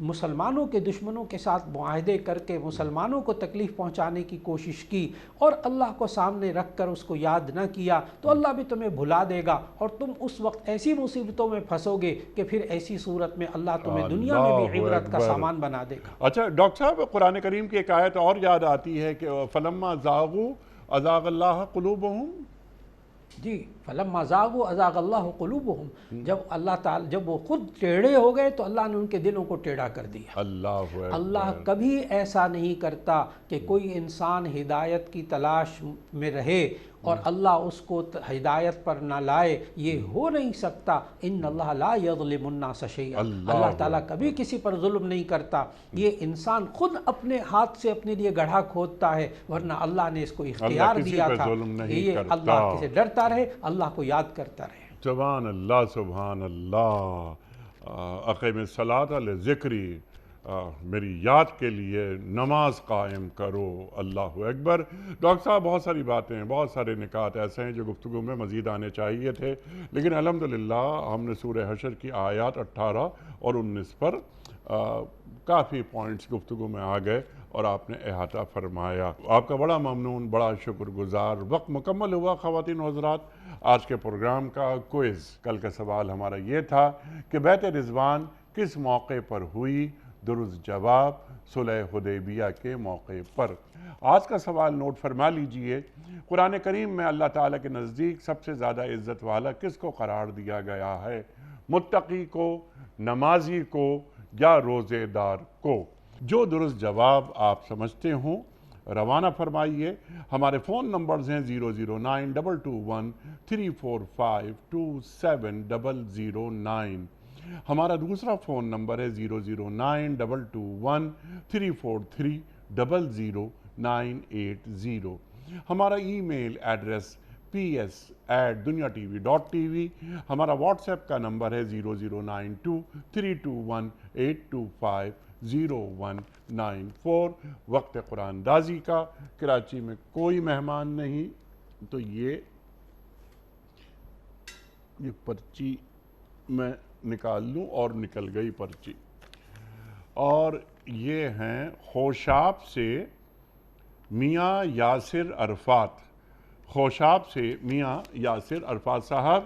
مسلمانوں کے دشمنوں کے ساتھ معاہدے کر کے مسلمانوں کو تکلیف پہنچانے کی کوشش کی اور اللہ کو سامنے رکھ کر اس کو یاد نہ کیا، تو اللہ بھی تمہیں بھلا دے گا اور تم اس وقت ایسی مصیبتوں میں پھنسو گے کہ پھر ایسی صورت میں اللہ تمہیں دنیا میں بھی عبرت کا سامان بنا دے گا. اچھا ڈاکٹر صاحب، قرآن کریم کی ایک آیت اور یاد آتی ہے کہ فلما زاغوا ازاغ اللہ قلوبہم. جی فلما زاغوا ازاغ اللہ قلوبہم، جب اللہ تعالی جب وہ خود ٹیڑھے ہو گئے تو اللہ نے ان کے دلوں کو ٹیڑھا کر دیا. اللہ کبھی ایسا نہیں کرتا کہ کوئی انسان ہدایت کی تلاش میں رہے اور اللہ اس کو ہدایت پر نہ لائے، یہ ہو نہیں سکتا. ان اللہ لا یظلم الناس شیئا، اللہ تعالیٰ کبھی کسی پر ظلم نہیں کرتا. یہ انسان خود اپنے ہاتھ سے اپنے لیے گڑھا کھودتا ہے، ورنہ اللہ نے اس کو اختیار دیا تھا یہ اللہ سے ڈرتا رہے، اللہ کو یاد کرتا رہے. سبحان اللہ سبحان اللہ. اقیم الصلاۃ لذکری، میری یاد کے لیے نماز قائم کرو. اللہ اکبر. ڈاکٹر صاحب بہت ساری باتیں، بہت سارے نکات ایسے ہیں جو گفتگو میں مزید آنے چاہیے تھے، لیکن الحمدللہ ہم نے سورہ حشر کی آیات 18 اور 19 پر کافی پوائنٹس گفتگو میں آ گئے اور آپ نے احاطہ فرمایا. آپ کا بڑا ممنون، بڑا شکر گزار. وقت مکمل ہوا خواتین و حضرات. آج کے پروگرام کا کوئز، کل کا سوال ہمارا یہ تھا کہ بیعت رضوان کس موقع پر ہوئی؟ درست جواب صلح حدیبیہ کے موقع پر. آج کا سوال نوٹ فرما لیجئے. قرآن کریم میں اللہ تعالیٰ کے نزدیک سب سے زیادہ عزت والا کس کو قرار دیا گیا ہے؟ متقی کو، نمازی کو، یا روزے دار کو؟ جو درست جواب آپ سمجھتے ہوں روانہ فرمائیے. ہمارے فون نمبرز ہیں 0092213452709. ہمارا دوسرا فون نمبر ہے 0092223300980. ہمارا ای میل ایڈریس ps@duniatv.tv. ہمارا واٹس ایپ کا نمبر ہے 009232182500194. وقت قرآن دازی کا. کراچی میں کوئی مہمان نہیں تو یہ پرچی میں نکال لوں، اور نکل گئی پرچی. اور یہ ہیں خوشاب سے میاں یاسر عرفات. خوشاب سے میاں یاسر عرفات صاحب،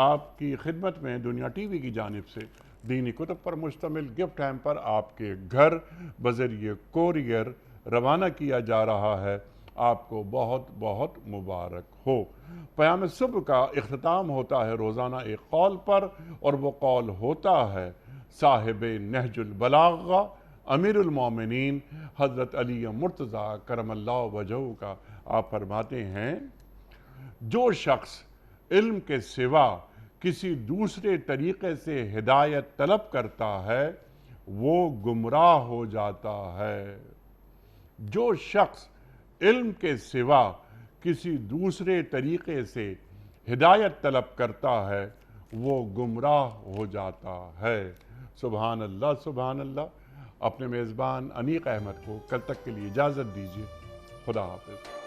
آپ کی خدمت میں دنیا ٹی وی کی جانب سے دینی کتب پر مشتمل گفٹ ہیمپر آپ کے گھر بذریعہ کوریئر روانہ کیا جا رہا ہے. آپ کو بہت بہت مبارک ہو. پیام صبح کا اختتام ہوتا ہے روزانہ ایک قول پر، اور وہ قول ہوتا ہے صاحب نہج البلاغہ امیر المومنین حضرت علی مرتضیٰ کرم اللہ وجہہ کا. آپ فرماتے ہیں، جو شخص علم کے سوا کسی دوسرے طریقے سے ہدایت طلب کرتا ہے وہ گمراہ ہو جاتا ہے. جو شخص علم کے سوا کسی دوسرے طریقے سے ہدایت طلب کرتا ہے وہ گمراہ ہو جاتا ہے. سبحان اللہ سبحان اللہ. اپنے میزبان انیق احمد کو کل تک کے لیے اجازت دیجیے. خدا حافظ.